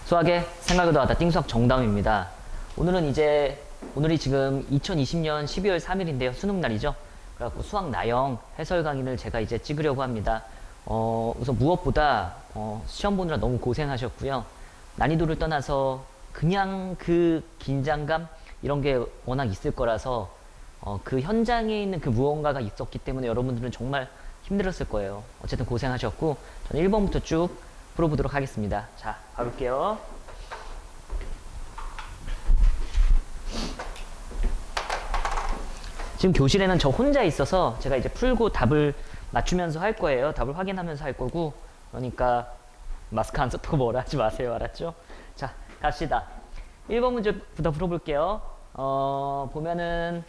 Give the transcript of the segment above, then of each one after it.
수학의 생각을 더하다 띵수학 정다운입니다. 오늘이 지금 2020년 12월 3일인데요. 수능날이죠. 그래갖고 수학 나형 해설 강의를 제가 이제 찍으려고 합니다. 우선 무엇보다 시험 보느라 너무 고생하셨고요. 난이도를 떠나서 그냥 그 긴장감 이런 게 워낙 있을 거라서 그 현장에 있는 그 무언가가 있었기 때문에 여러분들은 정말 힘들었을 거예요. 어쨌든 고생하셨고 저는 1번부터 쭉 풀어보도록 하겠습니다. 자, 가볼게요. 지금 교실에는 저 혼자 있어서 제가 이제 풀고 답을 맞추면서 할 거예요. 답을 확인하면서 할 거고, 그러니까 마스크 안 썼다고 뭐라 하지 마세요. 알았죠? 자, 갑시다. 1번 문제부터 풀어볼게요. 보면은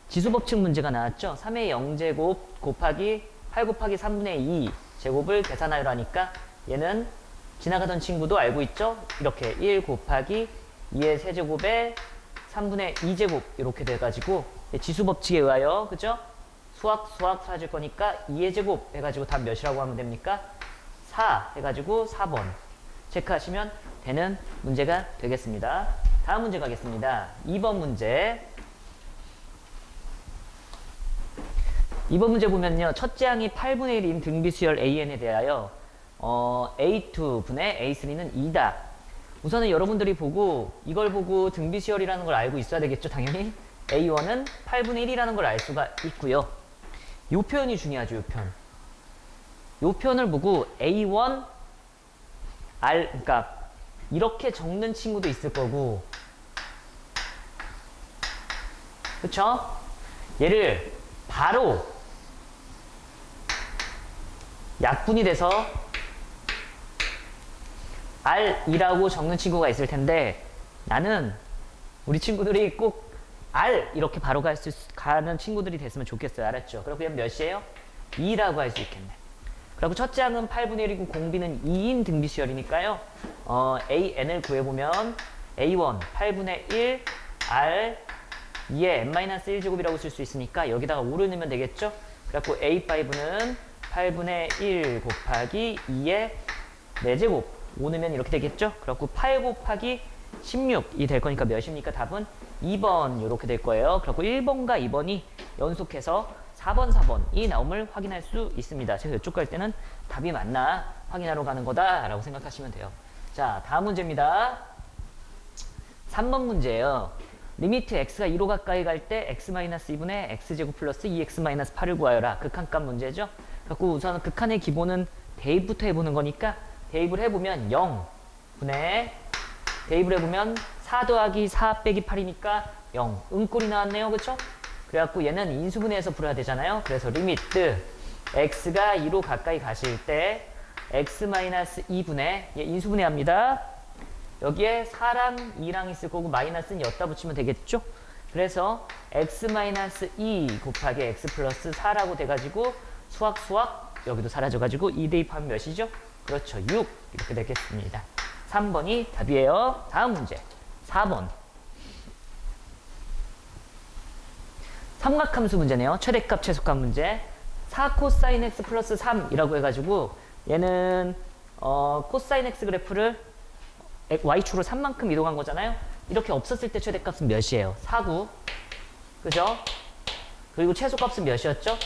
지수법칙 문제가 나왔죠. 3의 0제곱 곱하기 8 곱하기 3분의 2 제곱을 계산하라니까 얘는 지나가던 친구도 알고 있죠. 이렇게 1 곱하기 2의 세제곱에 3분의 2제곱 이렇게 돼가지고 지수법칙에 의하여 그죠? 수학 사라질 거니까 2의 제곱 해가지고 답 몇이라고 하면 됩니까? 4 해가지고 4번 체크하시면 되는 문제가 되겠습니다. 다음 문제 가겠습니다. 2번 문제. 2번 문제 보면요. 첫째 항이 8분의 1인 등비수열 AN에 대하여 A2분의 A3는 2다. 우선은 여러분들이 이걸 보고 등비수열이라는 걸 알고 있어야 되겠죠. 당연히 A1은 8분의 1이라는 걸 알 수가 있고요. 요 표현이 중요하죠. 요 표현. 요 표현을 보고 A1 그러니까 이렇게 적는 친구도 있을 거고, 그쵸? 얘를 바로 약분이 돼서 R이라고 적는 친구가 있을 텐데, 나는 우리 친구들이 꼭 R 이렇게 바로 가는 친구들이 됐으면 좋겠어요. 알았죠? 그리고 얘는 몇이에요? 2라고 할 수 있겠네. 그리고 첫째 항은 8분의 1이고 공비는 2인 등비수열이니까요. AN을 구해보면 A1 8분의 1 R 2의 n-1제곱이라고 쓸 수 있으니까 여기다가 5를 넣으면 되겠죠? 그래갖고 A5는 8분의 1 곱하기 2의 4제곱 5 넣으면 이렇게 되겠죠? 그래갖고 8 곱하기 16이 될 거니까 몇입니까? 답은 2번 이렇게 될 거예요. 그래갖고 1번과 2번이 연속해서 4번, 4번이 나옴을 확인할 수 있습니다. 제가 이쪽 갈 때는 답이 맞나 확인하러 가는 거다라고 생각하시면 돼요. 자, 다음 문제입니다. 3번 문제예요. 리미트 x가 2로 가까이 갈 때 x-2분의 x제곱 플러스 2x-8을 구하여라. 극한값 문제죠. 그래서 우선 극한의 기본은 대입부터 해보는 거니까 대입을 해보면 0분의 대입을 해보면 4 더하기 4 빼기 8이니까 0. 음꼴이 나왔네요. 그쵸? 그래갖고 얘는 인수분해해서 풀어야 되잖아요. 그래서 리미트 x가 2로 가까이 가실 때 x-2분의 얘 인수분해합니다. 여기에 4랑 2랑 있을 거고 마이너스는 엿다 붙이면 되겠죠? 그래서 x-2 곱하기 x 플러스 4라고 돼가지고 수학 여기도 사라져가지고 2 대입하면 몇이죠? 그렇죠. 6 이렇게 되겠습니다. 3번이 답이에요. 다음 문제 4번 삼각함수 문제네요. 최대값 최소값 문제. 4 코사인 x 플러스 3이라고 해가지고 얘는 코사인 x 그래프를 y축으로 3만큼 이동한 거잖아요. 이렇게 없었을 때 최대값은 몇이에요? 4구. 그죠? 그리고 최소값은 몇이었죠?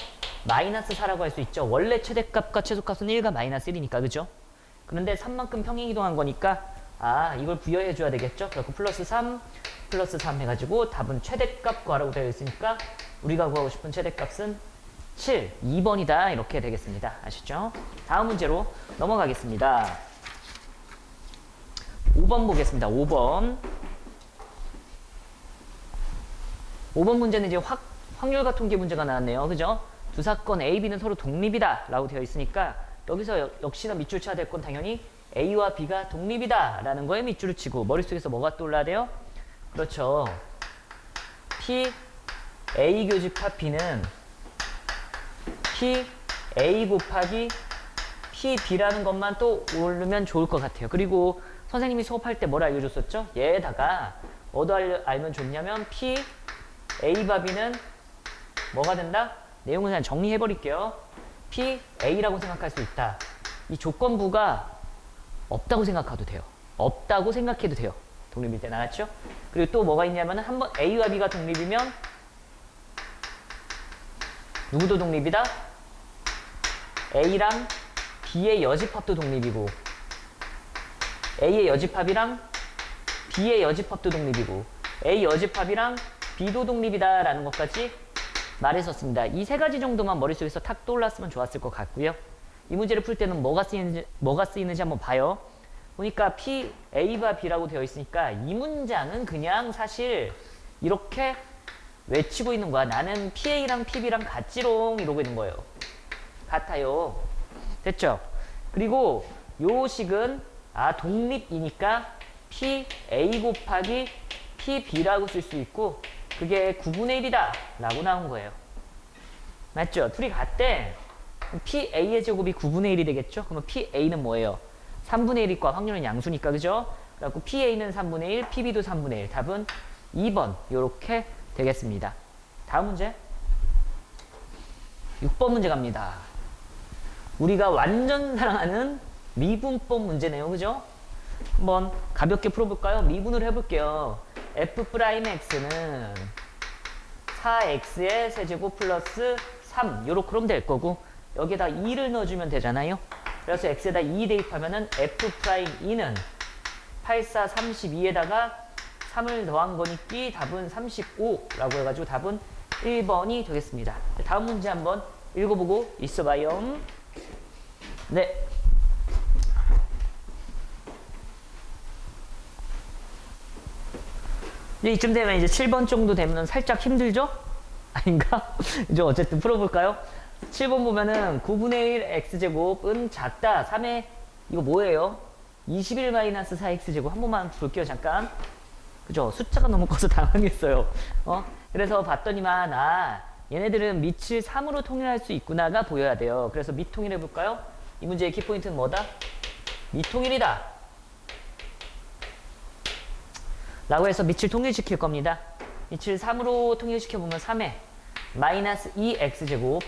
마이너스 4라고 할 수 있죠. 원래 최대값과 최소값은 1과 마이너스 1이니까. 그죠? 그런데 3만큼 평행 이동한 거니까 이걸 부여해 줘야 되겠죠? 그래서 플러스 3 해가지고 답은 최대값 구하라고 되어 있으니까 우리가 구하고 싶은 최대값은 7, 2번이다 이렇게 되겠습니다. 아시죠? 다음 문제로 넘어가겠습니다. 5번 보겠습니다. 5번 문제는 이제 확률과 통계 문제가 나왔네요. 그죠? 두 사건 A, B는 서로 독립이다 라고 되어 있으니까 여기서 역시나 밑줄 쳐야 될 건 당연히 A와 B가 독립이다 라는 거에 밑줄을 치고 머릿속에서 뭐가 떠올라야 돼요? 그렇죠. P A 교집합 B는 P A 곱하기 P B라는 것만 또 오르면 좋을 것 같아요. 그리고 선생님이 수업할 때 뭘 알려줬었죠? 얘에다가 뭐도 알면 좋냐면 P A 바 B는 뭐가 된다? 내용을 그냥 정리해버릴게요. P A라고 생각할 수 있다. 이 조건부가 없다고 생각해도 돼요. 없다고 생각해도 돼요. 독립일 때 나왔죠? 그리고 또 뭐가 있냐면 한번 A와 B가 독립이면 누구도 독립이다? A랑 B의 여집합도 독립이고 A의 여집합이랑 B의 여집합도 독립이고 A 여집합이랑 B도 독립이다 라는 것까지 말했었습니다. 이 세 가지 정도만 머릿속에서 탁 떠올랐으면 좋았을 것 같고요. 이 문제를 풀 때는 뭐가 쓰이는지 한번 봐요. 보니까 P, A와 B라고 되어 있으니까 이 문장은 그냥 사실 이렇게 외치고 있는 거야. 나는 PA랑 PB랑 같지롱 이러고 있는 거예요. 같아요. 됐죠? 그리고 요 식은 독립이니까 PA 곱하기 PB라고 쓸 수 있고 그게 9분의 1이다 라고 나온 거예요. 맞죠? 둘이 같대. PA의 제곱이 9분의 1이 되겠죠? 그러면 PA는 뭐예요? 3분의 1일과 확률은 양수니까 그죠? 그래갖고 PA는 3분의 1, PB도 3분의 1. 답은 2번 요렇게 되겠습니다. 다음 문제 6번 문제 갑니다. 우리가 완전 사랑하는 미분법 문제네요. 그죠? 한번 가볍게 풀어볼까요? 미분을 해볼게요. F'X는 4X의 세제곱 플러스 3 요렇게 그럼 될 거고 여기에다 2를 넣어주면 되잖아요. 그래서 X에다 2 대입하면은 F'E는 8, 4, 32에다가 3을 더한 거니까 답은 35라고 해가지고 답은 1번이 되겠습니다. 다음 문제 한번 읽어보고 있어봐요. 네. 이쯤 되면 이제 7번 정도 되면 살짝 힘들죠? 아닌가? 이제 어쨌든 풀어볼까요? 7번 보면은 9분의 1 x제곱은 작다. 3의 이거 뭐예요? 21-4x제곱 한 번만 볼게요. 잠깐. 그죠? 숫자가 너무 커서 당황했어요. 그래서 봤더니만 얘네들은 밑을 3으로 통일할 수 있구나가 보여야 돼요. 그래서 밑통일해볼까요? 이 문제의 키포인트는 뭐다? 밑통일이다. 라고 해서 밑을 통일시킬 겁니다. 밑을 3으로 통일시켜보면 3에 마이너스 2x제곱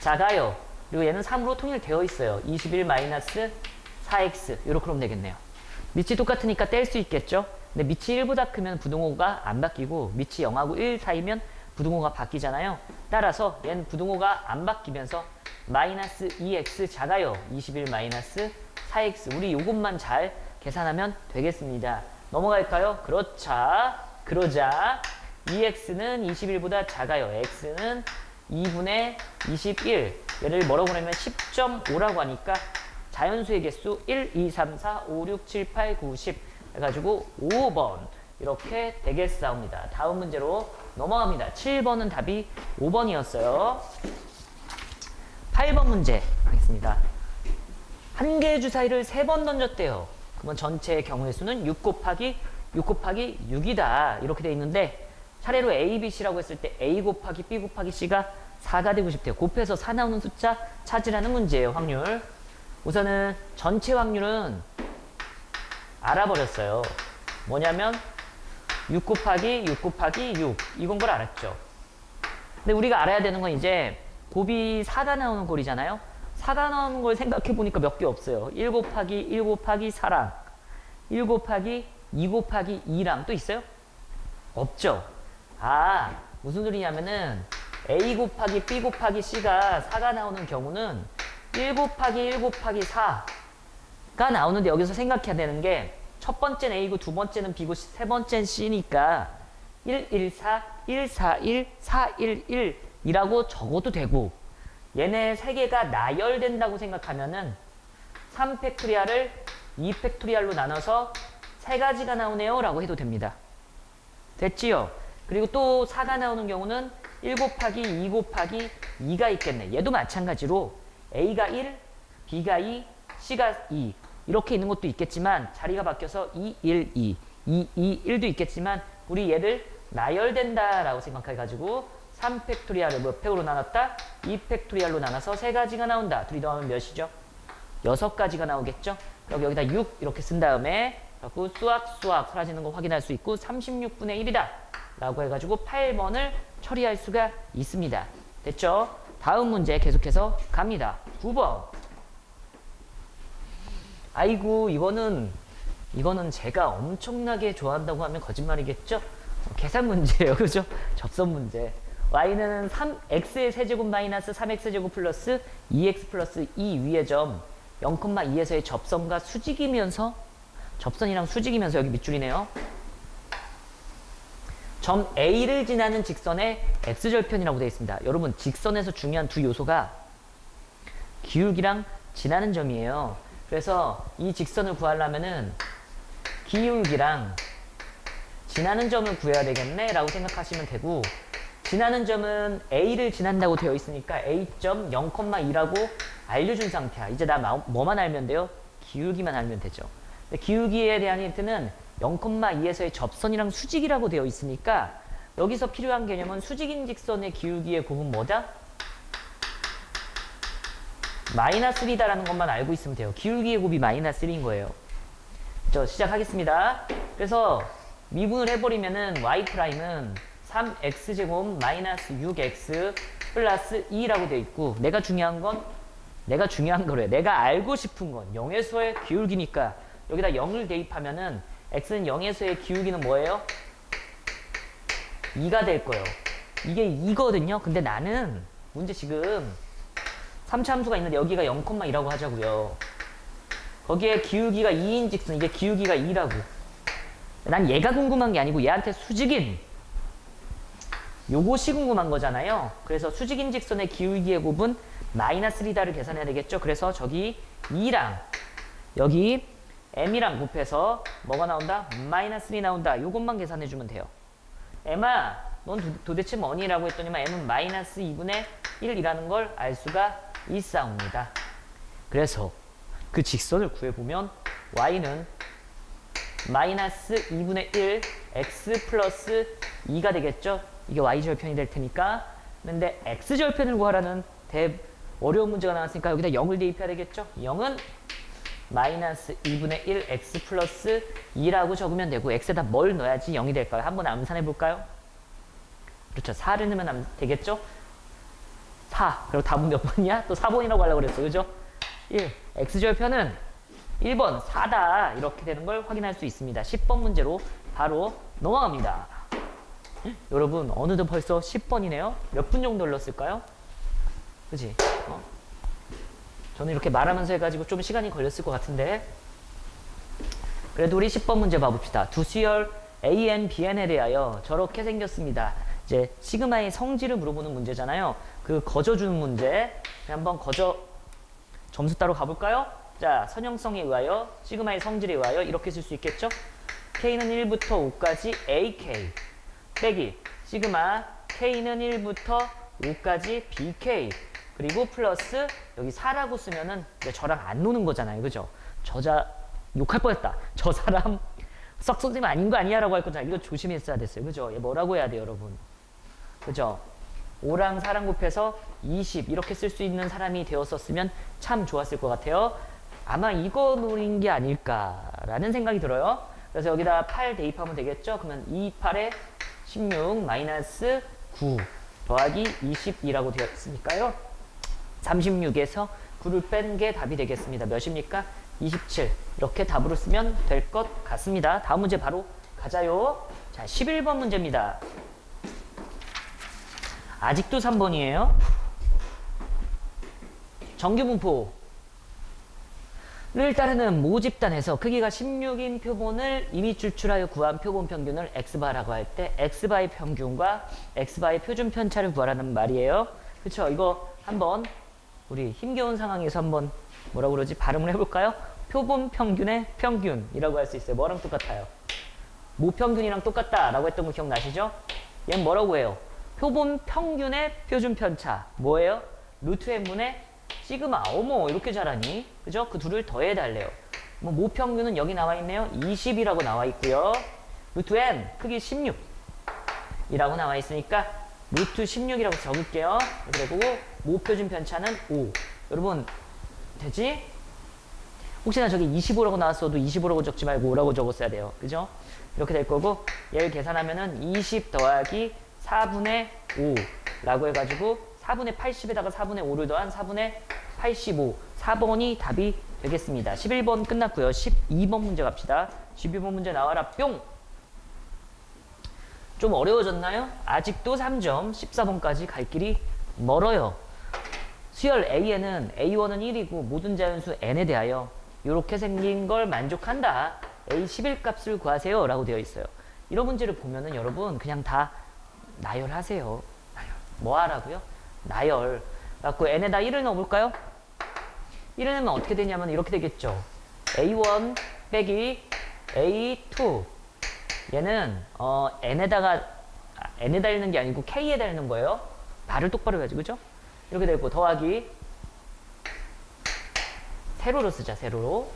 작아요. 그리고 얘는 3으로 통일되어 있어요. 21-4x 이렇게 하면 되겠네요. 밑이 똑같으니까 뗄 수 있겠죠. 근데 밑이 1보다 크면 부등호가 안 바뀌고 밑이 0하고 1 사이면 부등호가 바뀌잖아요. 따라서 얘는 부등호가 안 바뀌면서 마이너스 2x 작아요. 21-4x 우리 요것만 잘 계산하면 되겠습니다. 넘어갈까요? 그러자 2x는 21보다 작아요. x는 2분의 21 얘를 뭐라고 하냐면 10.5라고 하니까 자연수의 개수 1, 2, 3, 4, 5, 6, 7, 8, 9, 10 해가지고 5번 이렇게 되겠사옵니다. 다음 문제로 넘어갑니다. 7번은 답이 5번이었어요. 8번 문제 하겠습니다. 한 개의 주사위를 3번 던졌대요. 그러면 전체의 경우의 수는 6 곱하기 6이다. 이렇게 돼 있는데 차례로 A, B, C라고 했을 때 A 곱하기 B 곱하기 C가 4가 되고 싶대요. 곱해서 4 나오는 숫자 찾으라는 문제예요. 확률. 우선은 전체 확률은 알아버렸어요. 뭐냐면 6 곱하기 6 이건 걸 알았죠. 근데 우리가 알아야 되는 건 이제 곱이 4가 나오는 꼴이잖아요. 4가 나오는 걸 생각해 보니까 몇 개 없어요. 1 곱하기 4랑 1 곱하기 2 곱하기 2랑 또 있어요? 없죠. 무슨 소리냐면은 A 곱하기 B 곱하기 C가 4가 나오는 경우는 1 곱하기 4가 나오는데 여기서 생각해야 되는 게 첫 번째는 A고 두 번째는 B고 세 번째는 C니까 1, 1, 4, 1, 4, 1, 4, 1, 1 이라고 적어도 되고 얘네 세 개가 나열된다고 생각하면은 3팩토리얼을 2팩토리얼로 나눠서 세 가지가 나오네요 라고 해도 됩니다. 됐지요? 그리고 또 4가 나오는 경우는 1 곱하기 2 곱하기 2가 있겠네. 얘도 마찬가지로 A가 1, B가 2, C가 2 이렇게 있는 것도 있겠지만 자리가 바뀌어서 2, 1, 2, 2, 2, 1도 있겠지만 우리 얘를 나열된다 라고 생각해가지고 3팩토리얼을 몇 팩으로 나눴다? 2팩토리얼로 나눠서 세 가지가 나온다. 둘이 더하면 몇이죠? 6가지가 나오겠죠? 그리고 여기다 6 이렇게 쓴 다음에 그래갖고 수학 사라지는 거 확인할 수 있고 36분의 1이다 라고 해가지고 8번을 처리할 수가 있습니다. 됐죠? 다음 문제 계속해서 갑니다. 9번. 아이고 이거는 이거는 제가 엄청나게 좋아한다고 하면 거짓말이겠죠? 계산 문제예요. 그죠? 접선 문제. y는 3x의 세제곱 마이너스 3x제곱 플러스 2x 플러스 2 위의 점 0,2에서의 접선과 수직이면서 접선이랑 수직이면서 여기 밑줄이네요. 점 A를 지나는 직선의 x절편이라고 되어 있습니다. 여러분 직선에서 중요한 두 요소가 기울기랑 지나는 점이에요. 그래서 이 직선을 구하려면은 기울기랑 지나는 점을 구해야 되겠네 라고 생각하시면 되고, 지나는 점은 A를 지난다고 되어 있으니까 A점 0,2라고 알려준 상태야. 이제 나 뭐만 알면 돼요? 기울기만 알면 되죠. 근데 기울기에 대한 힌트는 0,2에서의 접선이랑 수직이라고 되어 있으니까 여기서 필요한 개념은 수직인 직선의 기울기의 곱은 뭐다? 마이너스 1이다라는 것만 알고 있으면 돼요. 기울기의 곱이 마이너스 1인 거예요. 저 시작하겠습니다. 그래서 미분을 해버리면은 y'은 3x제곱 마이너스 6x 플러스 2라고 되어 있고, 내가 중요한 거래. 내가 알고 싶은 건 0에서의 기울기니까 여기다 0을 대입하면은 x는 0에서의 기울기는 뭐예요? 2가 될 거예요. 이게 2거든요. 근데 나는 문제 지금 3차 함수가 있는데 여기가 0,2라고 하자고요. 거기에 기울기가 2인 직선, 이게 기울기가 2라고. 난 얘가 궁금한 게 아니고 얘한테 수직인 요것이 궁금한 거잖아요. 그래서 수직인 직선의 기울기의 곱은 마이너스 3다를 계산해야 되겠죠. 그래서 저기 2랑 여기 m이랑 곱해서 뭐가 나온다? 마이너스 3 나온다. 요것만 계산해주면 돼요. m아, 넌 도대체 뭐니? 라고 했더니만 m은 마이너스 2분의 1이라는 걸 알 수가 있사옵니다. 그래서 그 직선을 구해보면 y는 마이너스 2분의 1 x 플러스 2가 되겠죠. 이게 y절편이 될 테니까. 근데 x절편을 구하라는 어려운 문제가 나왔으니까 여기다 0을 대입해야 되겠죠. 0은 마이너스 2분의 1 x 플러스 2라고 적으면 되고, x에다 뭘 넣어야지 0이 될까요? 한번 암산해 볼까요? 그렇죠. 4를 넣으면 되겠죠. 4. 그리고 답은 몇 번이야? 또 4번이라고 하려고 그랬어. 그죠? 1. x절편은 1번 4다. 이렇게 되는 걸 확인할 수 있습니다. 10번 문제로 바로 넘어갑니다. 여러분 어느덧 벌써 10번이네요. 몇 분 정도 흘렀을까요? 그치? 저는 이렇게 말하면서 해가지고 좀 시간이 걸렸을 것 같은데, 그래도 우리 10번 문제 봐봅시다. 두 수열 AN, BN에 대하여 저렇게 생겼습니다. 이제 시그마의 성질을 물어보는 문제잖아요. 그 거저주는 문제. 한번 점수 따로 가볼까요? 자, 선형성에 의하여 시그마의 성질에 의하여 이렇게 쓸 수 있겠죠? K는 1부터 5까지 AK 빼기 시그마 K는 1부터 5까지 BK 그리고 플러스 여기 4라고 쓰면은 저랑 안 노는 거잖아요. 그죠? 저자 욕할 뻔했다. 저 사람 썩소심 아닌 거 아니야? 라고 할 거잖아요. 이거 조심했어야 됐어요. 그죠? 얘 뭐라고 해야 돼요, 여러분? 그죠? 5랑 4랑 곱해서 20 이렇게 쓸 수 있는 사람이 되었었으면 참 좋았을 것 같아요. 아마 이거 노린 게 아닐까라는 생각이 들어요. 그래서 여기다 8 대입하면 되겠죠? 그러면 2, 8에 16 마이너스 9 더하기 22라고 되어 있으니까요. 36에서 9를 뺀 게 답이 되겠습니다. 몇입니까? 27. 이렇게 답으로 쓰면 될 것 같습니다. 다음 문제 바로 가자요. 자, 11번 문제입니다. 아직도 3번이에요. 정규분포를 따르는 모집단에서 크기가 16인 표본을 이미 추출하여 구한 표본 평균을 x바라고 할 때 x바의 평균과 x바의 표준 편차를 구하라는 말이에요. 그쵸? 이거 한번 우리 힘겨운 상황에서 한번 뭐라고 그러지? 발음을 해볼까요? 표본 평균의 평균이라고 할 수 있어요. 뭐랑 똑같아요? 모평균이랑 똑같다라고 했던 거 기억나시죠? 얘는 뭐라고 해요? 표본 평균의 표준 편차. 뭐예요? 루트 n분의 시그마. 어머, 이렇게 잘하니? 그죠? 그 둘을 더해달래요. 뭐 모평균은 여기 나와 있네요. 20이라고 나와 있고요. 루트 n 크기 16이라고 나와 있으니까 루트 16이라고 적을게요. 그리고 모표준 편차는 5. 여러분 되지? 혹시나 저기 25라고 나왔어도 25라고 적지 말고 5라고 적었어야 돼요. 그죠? 이렇게 될 거고, 얘를 계산하면은 20 더하기 4분의 5라고 해가지고 4분의 80에다가 4분의 5를 더한 4분의 85. 4번이 답이 되겠습니다. 11번 끝났고요. 12번 문제 갑시다. 12번 문제 나와라 뿅. 좀 어려워졌나요? 아직도 3점. 14번까지 갈 길이 멀어요. 수열 A에는 A1은 1이고 모든 자연수 N에 대하여 이렇게 생긴 걸 만족한다. A11 값을 구하세요 라고 되어 있어요. 이런 문제를 보면은 여러분 그냥 다 나열하세요. 나열. 뭐 하라고요? 나열. 그래갖고 N에다 1을 넣어볼까요? 1을 넣으면 어떻게 되냐면 이렇게 되겠죠. A1 빼기 A2. 얘는 N에다 읽는 게 아니고 K에다 읽는 거예요. 말을 똑바로 해야지, 그죠? 이렇게 되고 더하기 세로로 쓰자, 세로로.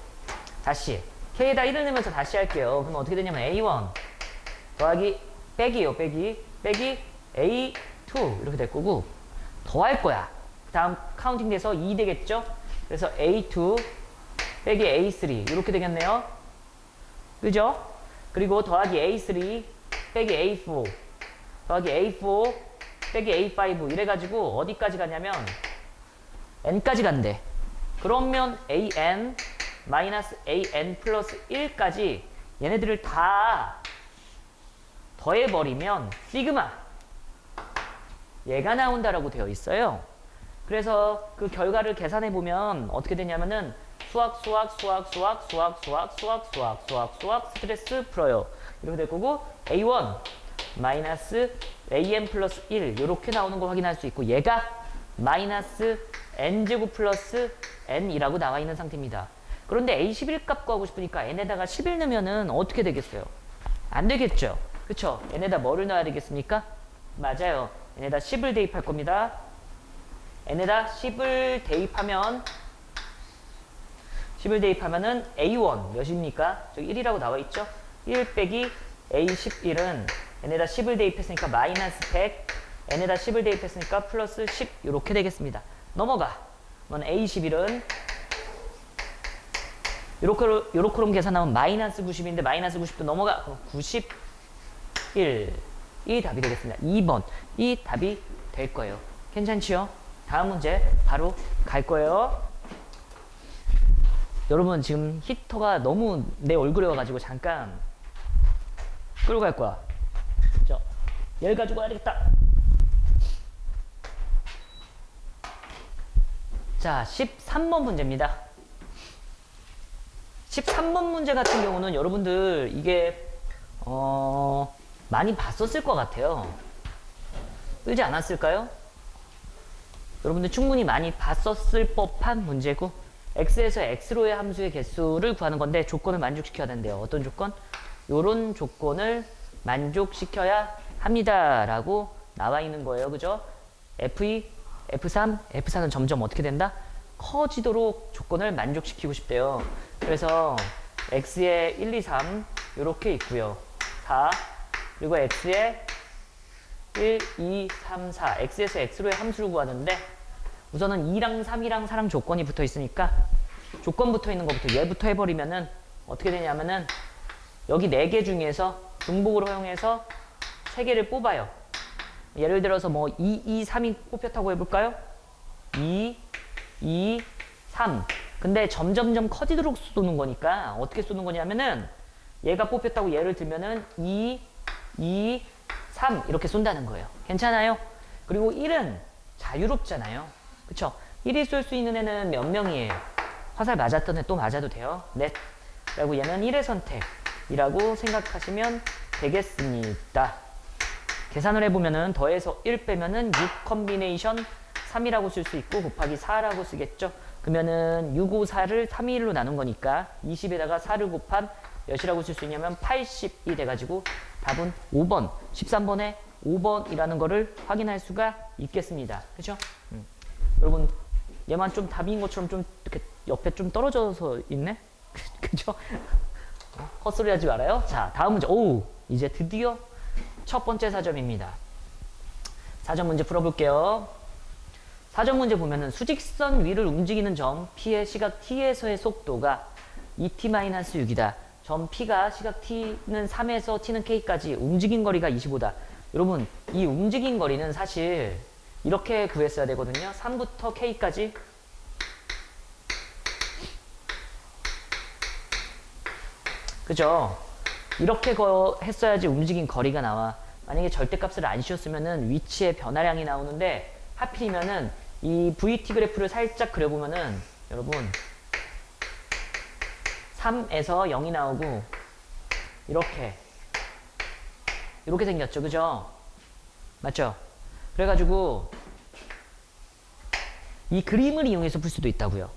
다시 K에다 1을 넣으면서 다시 할게요. 그럼 어떻게 되냐면 A1 더하기 빼기요, 빼기 A2 이렇게 될 거고 더할 거야. 다음 카운팅 돼서 2 되겠죠? 그래서 A2 빼기 A3 이렇게 되겠네요. 그죠? 그리고 더하기 A3 빼기 A4 더하기 A4 빼기 A5 이래가지고 어디까지 가냐면 N까지 간대. 그러면 AN 마이너스 AN 플러스 1까지 얘네들을 다 더해버리면 시그마 얘가 나온다라고 되어 있어요. 그래서 그 결과를 계산해 보면 어떻게 되냐면은 수학 스트레스 풀어요. 이렇게 될 거고 A1 마이너스 AN 플러스 1 이렇게 나오는 거 확인할 수 있고 얘가 마이너스 N제곱 플러스 N이라고 나와 있는 상태입니다. 그런데 A11 값 구하고 싶으니까 N에다가 11 넣으면은 어떻게 되겠어요? 안 되겠죠? 그쵸? N에다 뭐를 넣어야 되겠습니까? 맞아요. N에다 10을 대입할 겁니다. N에다 10을 대입하면은 A1 몇입니까? 저기 1이라고 나와 있죠? 1 빼기 A11은 N에다 10을 대입했으니까 마이너스 100, N에다 10을 대입했으니까 플러스 10 이렇게 되겠습니다. 넘어가. 그러면 A11은 요렇게 계산하면 마이너스 90인데 마이너스 90도 넘어가. 그럼 91. 이 답이 되겠습니다. 2번. 이 답이 될 거예요. 괜찮지요? 다음 문제 바로 갈 거예요. 여러분 지금 히터가 너무 내 얼굴에 와가지고 잠깐 끌고 갈 거야. 얘를 가지고 와야 되겠다. 자, 13번 문제입니다. 13번 문제 같은 경우는 여러분들 이게 많이 봤었을 것 같아요. 그렇지 않았을까요? 여러분들 충분히 많이 봤었을 법한 문제고 x에서 x로의 함수의 개수를 구하는 건데 조건을 만족시켜야 된대요. 어떤 조건? 요런 조건을 만족시켜야 합니다 라고 나와 있는 거예요. 그죠? F2, F3, F4는 점점 어떻게 된다? 커지도록 조건을 만족시키고 싶대요. 그래서 x에 1, 2, 3 요렇게 있고요. 4 그리고 x에 1, 2, 3, 4 x에서 x로의 함수를 구하는데 우선은 2랑 3이랑 4랑 조건이 붙어 있으니까 조건 붙어 있는 것부터 얘부터 해버리면은 어떻게 되냐면은 여기 4개 중에서 중복으로 허용해서 3개를 뽑아요. 예를 들어서 뭐 2, 2, 3이 뽑혔다고 해볼까요? 2, 2, 3. 근데 점점점 커지도록 쏘는 거니까 어떻게 쏘는 거냐면은 얘가 뽑혔다고 예를 들면은 2, 2, 3 이렇게 쏜다는 거예요. 괜찮아요? 그리고 1은 자유롭잖아요. 그쵸? 1이 쏠 수 있는 애는 몇 명이에요? 화살 맞았던 애 또 맞아도 돼요. 넷. 그리고 얘는 1의 선택이라고 생각하시면 되겠습니다. 계산을 해보면은 더해서 1 빼면은 6 컨비네이션 3이라고 쓸 수 있고 곱하기 4라고 쓰겠죠. 그러면은 6, 5, 4를 3, 2, 1로 나눈 거니까 20에다가 4를 곱한 몇이라고 쓸 수 있냐면 80이 돼가지고 답은 5번, 13번에 5번이라는 거를 확인할 수가 있겠습니다. 그죠? 여러분 얘만 좀 답인 것처럼 좀 이렇게 옆에 좀 떨어져서 있네? 그죠? 헛소리 하지 말아요. 자, 다음 문제. 오, 이제 드디어 첫 번째 사점입니다. 사점 문제 풀어볼게요. 사점 문제 보면은 수직선 위를 움직이는 점 P의 시각 T에서의 속도가 2t-6이다. 점 P가 시각 T는 3에서 T는 K까지 움직인 거리가 25다. 여러분, 이 움직인 거리는 사실 이렇게 구했어야 되거든요. 3부터 K까지 그죠? 이렇게 했어야지 움직인 거리가 나와. 만약에 절대값을 안 씌웠으면은 위치의 변화량이 나오는데 하필이면은 이 VT 그래프를 살짝 그려보면은 여러분 3에서 0이 나오고 이렇게 생겼죠. 그죠? 맞죠? 그래가지고 이 그림을 이용해서 풀 수도 있다고요.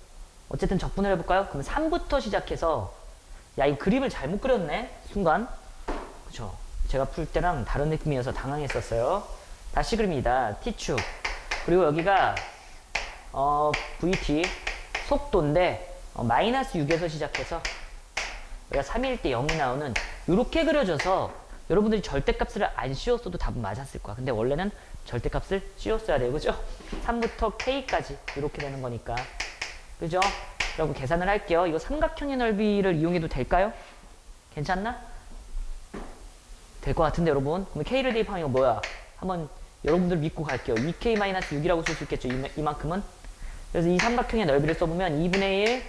어쨌든 적분을 해볼까요? 그럼 3부터 시작해서 야, 이 그림을 잘못 그렸네? 순간. 그쵸? 제가 풀 때랑 다른 느낌이어서 당황했었어요. 다시 그립니다. T축. 그리고 여기가 VT 속도인데 마이너스 6에서 시작해서 여기가 3일 때 0이 나오는 이렇게 그려져서 여러분들이 절대값을 안 씌웠어도 답은 맞았을 거야. 근데 원래는 절대값을 씌웠어야 돼요. 그죠? 3부터 K까지 이렇게 되는 거니까. 그죠? 그리고 계산을 할게요. 이거 삼각형의 넓이를 이용해도 될까요? 괜찮나? 될 것 같은데 여러분. 그럼 K를 대입하면 이거 뭐야? 한번 여러분들 믿고 갈게요. 2K-6이라고 쓸 수 있겠죠. 이만큼은. 그래서 이 삼각형의 넓이를 써보면 2분의 1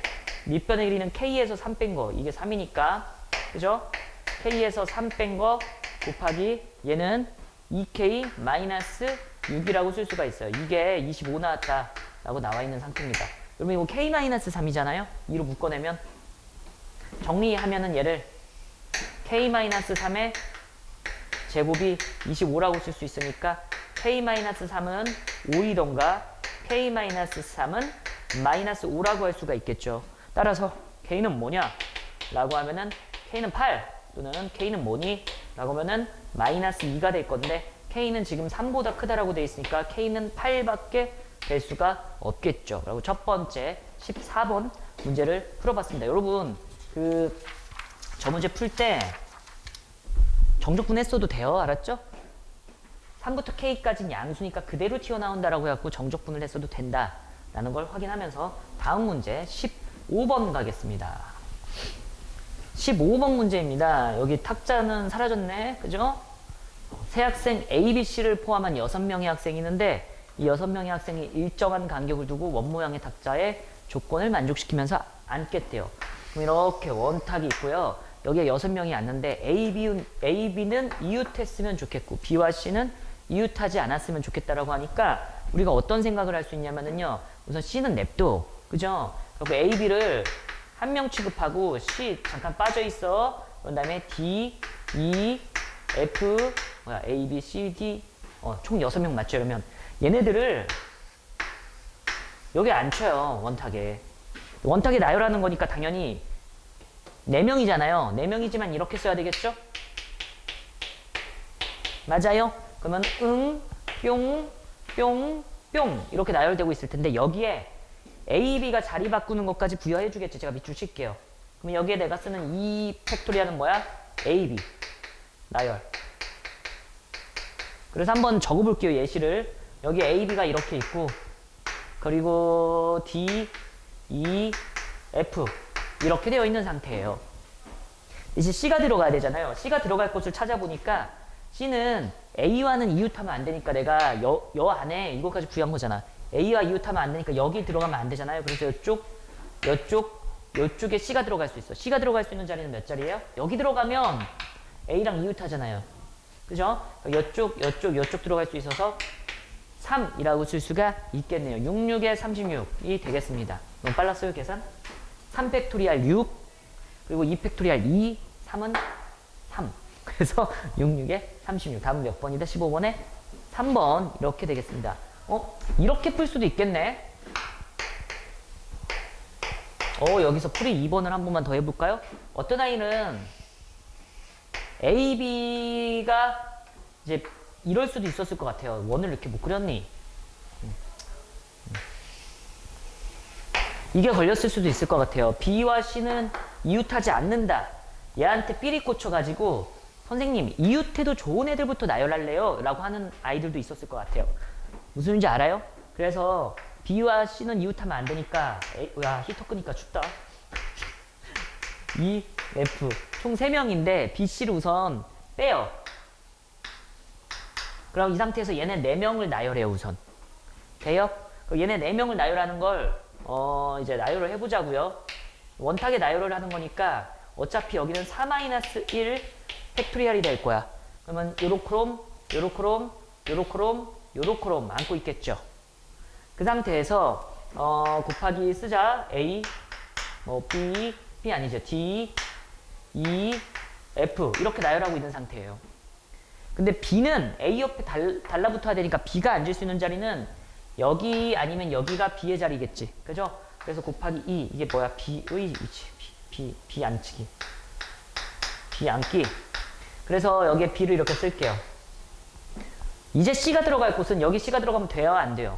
밑변의 길이는 K에서 3 뺀 거. 이게 3이니까. 그죠? K에서 3 뺀 거 곱하기 얘는 2K-6이라고 쓸 수가 있어요. 이게 25 나왔다 라고 나와 있는 상태입니다. 여러분 이거 K-3이잖아요. 2로 묶어내면 정리하면은 얘를 K-3의 제곱이 25라고 쓸 수 있으니까 K-3은 5이던가 K-3은 마이너스 5라고 할 수가 있겠죠. 따라서 K는 뭐냐? 라고 하면은 K는 8 또는 K는 뭐니? 라고 하면은 마이너스 2가 될 건데 K는 지금 3보다 크다라고 돼 있으니까 K는 8밖에 될 수가 없겠죠. 그리고 첫 번째 14번 문제를 풀어봤습니다. 여러분 저 문제 풀 때 정적분 했어도 돼요. 알았죠? 3부터 K까지는 양수니까 그대로 튀어나온다라고 해갖고 정적분을 했어도 된다라는 걸 확인하면서 다음 문제 15번 가겠습니다. 15번 문제입니다. 여기 탁자는 사라졌네. 그죠? 새 학생 A, B, C를 포함한 6명의 학생이 있는데 이 6명의 학생이 일정한 간격을 두고 원모양의 탁자의 조건을 만족시키면서 앉겠대요. 그럼 이렇게 원탁이 있고요. 여기에 6명이 앉는데 A, B는 이웃했으면 좋겠고 B와 C는 이웃하지 않았으면 좋겠다라고 하니까 우리가 어떤 생각을 할 수 있냐면요. 우선 C는 냅둬. 그죠? 그리고 A, B를 한 명 취급하고 C 잠깐 빠져 있어. 그런 다음에 D, E, F, A, B, C, D 총 6명 맞죠? 이러면 얘네들을 여기 앉혀요. 원탁에 나열하는 거니까 당연히 4명이잖아요. 4명이지만 이렇게 써야 되겠죠? 맞아요? 그러면 뿅, 뿅, 뿅 이렇게 나열되고 있을 텐데 여기에 A, B가 자리 바꾸는 것까지 부여해 주겠지. 제가 밑줄 칠게요. 그럼 여기에 내가 쓰는 이 팩토리아는 뭐야? A, B 나열. 그래서 한번 적어볼게요. 예시를. 여기 A, B가 이렇게 있고 그리고 D, E, F 이렇게 되어 있는 상태예요. 이제 C가 들어가야 되잖아요. C가 들어갈 곳을 찾아보니까 C는 A와는 이웃하면 안 되니까 내가 여 안에 이것까지 부여한 거잖아. A와 이웃하면 안 되니까 여기 들어가면 안 되잖아요. 그래서 요쪽에 C가 들어갈 수 있어. C가 들어갈 수 있는 자리는 몇 자리예요? 여기 들어가면 A랑 이웃하잖아요. 그죠? 요쪽 들어갈 수 있어서 3이라고 쓸 수가 있겠네요. 66에 36이 되겠습니다. 너무 빨랐어요, 계산? 3팩토리알 6, 그리고 2팩토리알 2, 3은 3. 그래서 66에 36. 다음은 몇 번이다? 15번에 3번. 이렇게 되겠습니다. 이렇게 풀 수도 있겠네. 여기서 풀이 2번을 한 번만 더 해볼까요? 어떤 아이는 A, B가 이제 이럴 수도 있었을 것 같아요. 원을 이렇게 못 그렸니? 이게 걸렸을 수도 있을 것 같아요. B와 C는 이웃하지 않는다. 얘한테 삐리 꽂혀가지고 선생님 이웃해도 좋은 애들부터 나열할래요? 라고 하는 아이들도 있었을 것 같아요. 무슨 말인지 알아요? 그래서 B와 C는 이웃하면 안 되니까 야 히터 끄니까 춥다. E, F 총 3명인데 B, C를 우선 빼요. 그럼 이 상태에서 얘네 4명을 나열해요. 우선 돼요? 그럼 얘네 4명을 나열하는 걸 이제 나열을 해보자고요. 원탁에 나열을 하는 거니까 어차피 여기는 4-1 팩토리얼이 될 거야. 그러면 요로크롬, 요로크롬, 요로크롬, 요로크롬 안고 있겠죠. 그 상태에서 곱하기 쓰자. A, 뭐 B 아니죠. D, E, F 이렇게 나열하고 있는 상태예요. 근데 B는 A 옆에 달라붙어야 되니까 B가 앉을 수 있는 자리는 여기 아니면 여기가 B의 자리겠지. 그죠? 그래서 곱하기 2 이게 뭐야? B의 위치. B 앉히기. B 앉기. 그래서 여기에 B를 이렇게 쓸게요. 이제 C가 들어갈 곳은 여기 C가 들어가면 돼요? 안 돼요?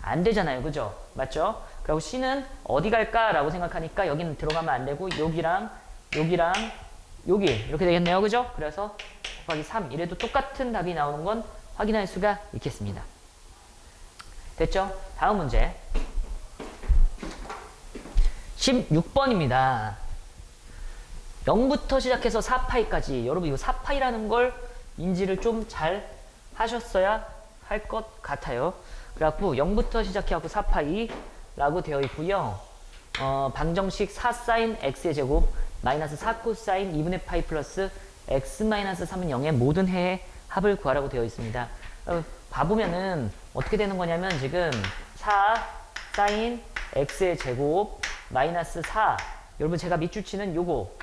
안 되잖아요. 그죠? 맞죠? 그리고 C는 어디 갈까라고 생각하니까 여기는 들어가면 안 되고 여기랑 여기 이렇게 되겠네요. 그죠? 그래서 곱하기 3 이래도 똑같은 답이 나오는 건 확인할 수가 있겠습니다. 됐죠? 다음 문제 16번입니다. 0부터 시작해서 4파이까지 여러분 이거 4파이라는 걸 인지를 좀 잘 하셨어야 할 것 같아요. 그래갖고 0부터 시작해갖고 4파이라고 되어 있고요. 방정식 4사인 x의 제곱 마이너스 4코사인 2분의 파이 플러스 x 마이너스 3은 0의 모든 해의 합을 구하라고 되어 있습니다. 봐보면은 어떻게 되는 거냐면 지금 4사인 x의 제곱 마이너스 4 여러분 제가 밑줄 치는 요거는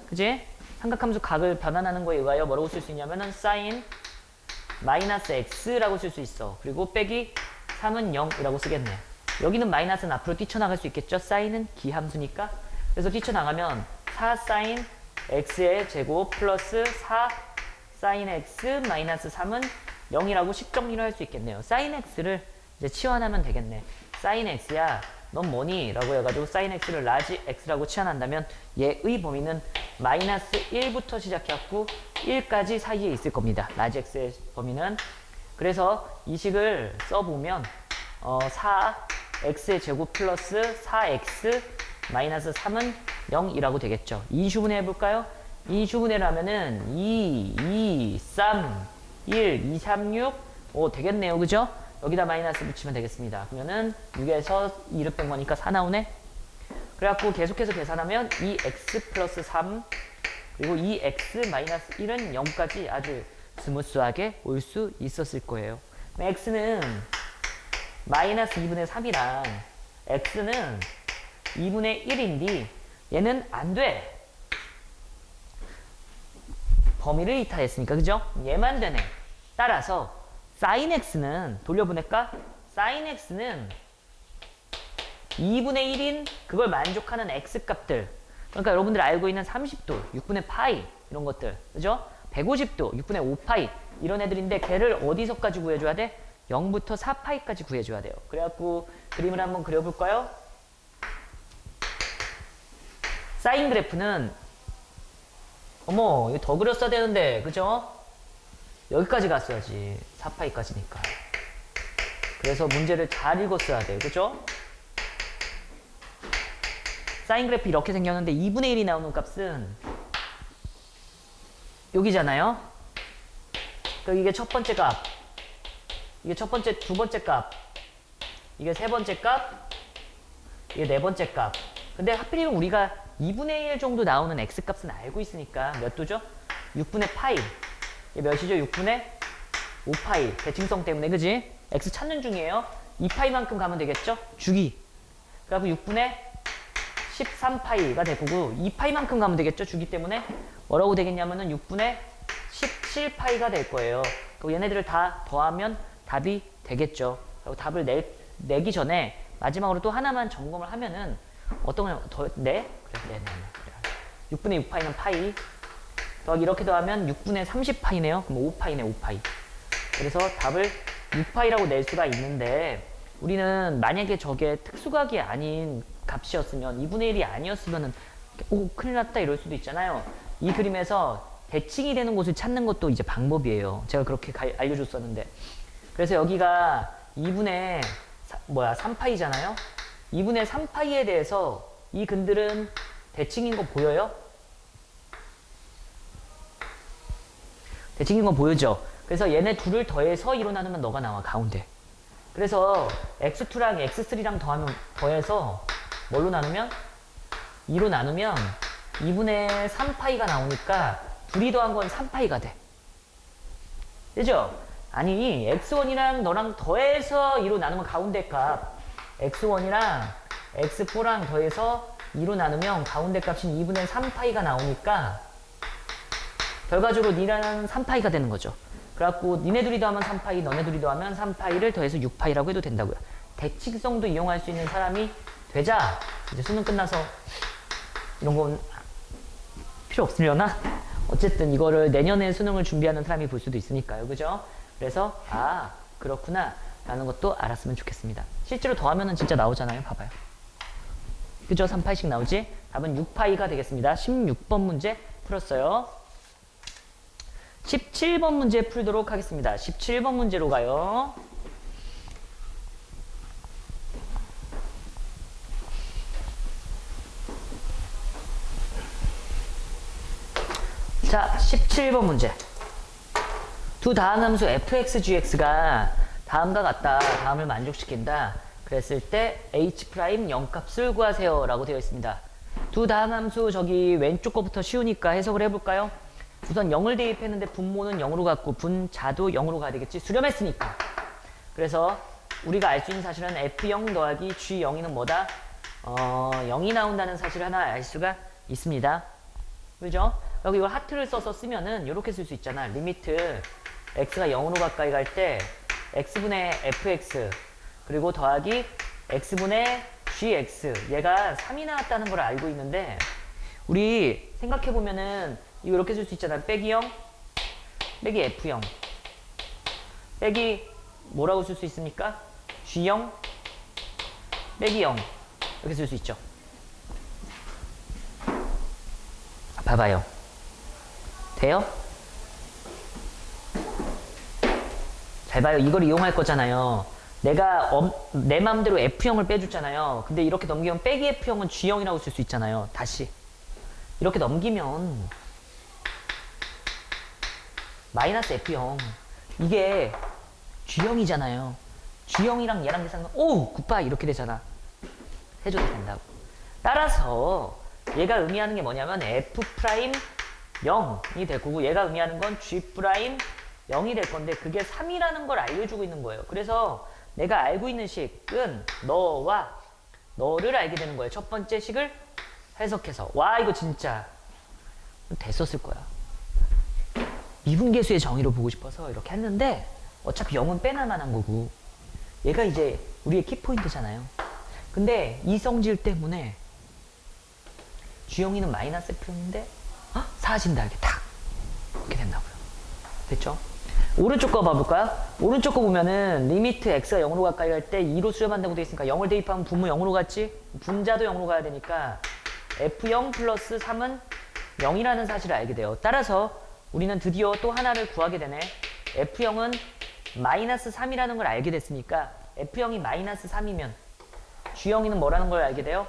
그지? 삼각함수 각을 변환하는 거에 의하여 뭐라고 쓸 수 있냐면은 사인 마이너스 x라고 쓸 수 있어. 그리고 빼기 3은 0이라고 쓰겠네. 여기는 마이너스는 앞으로 뛰쳐나갈 수 있겠죠? 사인은 기함수니까. 그래서 뛰쳐나가면 4 사인 x의 제곱 플러스 4 사인 x 마이너스 3은 0이라고 식정리를 할 수 있겠네요. 사인 x를 이제 치환하면 되겠네. 사인 x야 넌 뭐니? 라고 해가지고 사인 x를 라지 x라고 치환한다면 얘의 범위는 마이너스 1부터 시작해갖고 1까지 사이에 있을 겁니다. 라지 x의 범위는. 그래서 이 식을 써보면 4x의 제곱 플러스 4x 마이너스 3은 0이라고 되겠죠. 2주분해 해볼까요? 2주분해를 하면은 2, 3, 1, 2, 3, 6 되겠네요. 그죠? 여기다 마이너스 붙이면 되겠습니다. 그러면은 6에서 2를 뺀 거니까 4 나오네. 그래갖고 계속해서 계산하면 2x 플러스 3 그리고 2x 마이너스 1은 0까지 아주 스무스하게 올 수 있었을 거예요. x는 마이너스 2분의 3이랑 x는 2분의 1인데 얘는 안 돼. 범위를 이탈했으니까 그죠? 얘만 되네. 따라서 sin x는 돌려보낼까? sin x는 2분의 1인 그걸 만족하는 x값들 그러니까 여러분들 알고 있는 30도, 6분의 파이 이런 것들 그죠? 150도, 6분의 5파이 이런 애들인데 걔를 어디서까지 구해줘야 돼? 0부터 4파이까지 구해줘야 돼요. 그래갖고 그림을 한번 그려볼까요? 사인 그래프는 어머 이거 더 그렸어야 되는데 그죠? 여기까지 갔어야지 4파이까지니까. 그래서 문제를 잘 읽었어야 돼요. 그죠? 사인 그래프 이렇게 생겼는데 2분의 1이 나오는 값은 여기잖아요. 그러니까 이게 첫 번째 값, 이게 두 번째 값, 이게 세 번째 값, 이게 네 번째 값. 근데 하필이면 우리가 2분의 1 정도 나오는 x값은 알고 있으니까 몇 도죠? 6분의 파이. 이게 몇이죠? 6분의 5파이. 대칭성 때문에 그지? x 찾는 중이에요. 2파이만큼 가면 되겠죠? 주기. 그래갖고 6분의 13파이가 될 거고 2파이만큼 가면 되겠죠? 주기 때문에 뭐라고 되겠냐면은 6분의 17파이가 될 거예요. 그리고 얘네들을 다 더하면 답이 되겠죠. 그리고 답을 내기 전에 마지막으로 또 하나만 점검을 하면은 어떤 걸 더 내? 그래, 네. 6분의 6파이는 파이 더하기 이렇게 더하면 6분의 30파이네요. 그럼 5파이네 5파이. 그래서 답을 6파이라고 낼 수가 있는데 우리는 만약에 저게 특수각이 아닌 값이었으면 2분의 1이 아니었으면은 큰일 났다 이럴 수도 있잖아요. 이 그림에서 대칭이 되는 곳을 찾는 것도 이제 방법이에요. 제가 그렇게 알려줬었는데 그래서 여기가 2분의 3파이잖아요. 2분의 3파이에 대해서 이 근들은 대칭인 거 보여요? 대칭인 거 보여죠? 그래서 얘네 둘을 더해서 2로 나누면 너가 나와 가운데. 그래서 x2랑 x3랑 더해서 뭘로 나누면 2로 나누면 2분의 3파이가 나오니까 둘이 더한 건 3파이가 돼. 그죠? 아니 x1이랑 너랑 더해서 2로 나누면 가운데 값 x1이랑 x4랑 더해서 2로 나누면 가운데 값인 2분의 3파이가 나오니까 결과적으로 니랑 3파이가 되는 거죠. 그래갖고 니네 둘이 더하면 3파이, 너네 둘이 더하면 3파이를 더해서 6파이라고 해도 된다고요. 대칭성도 이용할 수 있는 사람이 되자 이제 수능 끝나서 이런 건 필요 없으려나? 어쨌든 이거를 내년에 수능을 준비하는 사람이 볼 수도 있으니까요. 그죠? 그래서 아 그렇구나 라는 것도 알았으면 좋겠습니다. 실제로 더하면은 진짜 나오잖아요. 봐봐요. 그죠? 3파이씩 나오지? 답은 6파이가 되겠습니다. 16번 문제 풀었어요. 17번 문제 풀도록 하겠습니다. 17번 문제로 가요. 자, 17번 문제. 두 다항함수 fx, gx가 다음과 같다. 다음을 만족시킨다. 그랬을 때 h' 0값을 구하세요 라고 되어 있습니다. 두 다항함수 저기 왼쪽 거부터 쉬우니까 해석을 해볼까요? 우선 0을 대입했는데 분모는 0으로 갔고 분자도 0으로 가야 되겠지. 수렴했으니까. 그래서 우리가 알 수 있는 사실은 f0 더하기 g0이는 뭐다? 0이 나온다는 사실을 하나 알 수가 있습니다. 그죠? 여기 이걸 하트를 써서 쓰면은 이렇게 쓸 수 있잖아. 리미트 x가 0으로 가까이 갈 때 x분의 fx 그리고 더하기 x분의 gx 얘가 3이 나왔다는 걸 알고 있는데 우리 생각해보면은 이거 이렇게 쓸 수 있잖아. 빼기 0 빼기 f0 빼기 뭐라고 쓸 수 있습니까? g0 빼기 0 이렇게 쓸 수 있죠. 봐봐요. 돼요? 잘 봐요. 이걸 이용할 거잖아요. 내가 내 마음대로 F형을 빼줬잖아요. 근데 이렇게 넘기면 빼기 F형은 G형이라고 쓸 수 있잖아요. 다시 이렇게 넘기면 마이너스 F형 이게 G형이잖아요. G형이랑 얘랑 계산하면 오! 굿바이 이렇게 되잖아. 해줘도 된다고. 따라서 얘가 의미하는 게 뭐냐면 F' 0이 될 거고 얘가 의미하는 건 G' 0이 될 건데 그게 3이라는 걸 알려주고 있는 거예요. 그래서 내가 알고 있는 식은 너와 너를 알게 되는 거예요. 첫 번째 식을 해석해서 와 이거 진짜 됐었을 거야. 미분계수의 정의로 보고 싶어서 이렇게 했는데 어차피 0은 빼나만한 거고 얘가 이제 우리의 키포인트잖아요. 근데 이 성질 때문에 G형이는 마이너스 F형인데 사라진다 이렇게 탁 이렇게 된다고요. 됐죠? 오른쪽 거 봐볼까요? 오른쪽 거 보면은 리미트 x가 0으로 가까이 갈 때 2로 수렴한다고 되어 있으니까 0을 대입하면 분모 0으로 갔지? 분자도 0으로 가야 되니까 f0 플러스 3은 0이라는 사실을 알게 돼요. 따라서 우리는 드디어 또 하나를 구하게 되네. f0은 마이너스 3이라는 걸 알게 됐으니까 f0이 마이너스 3이면 g0이는 뭐라는 걸 알게 돼요?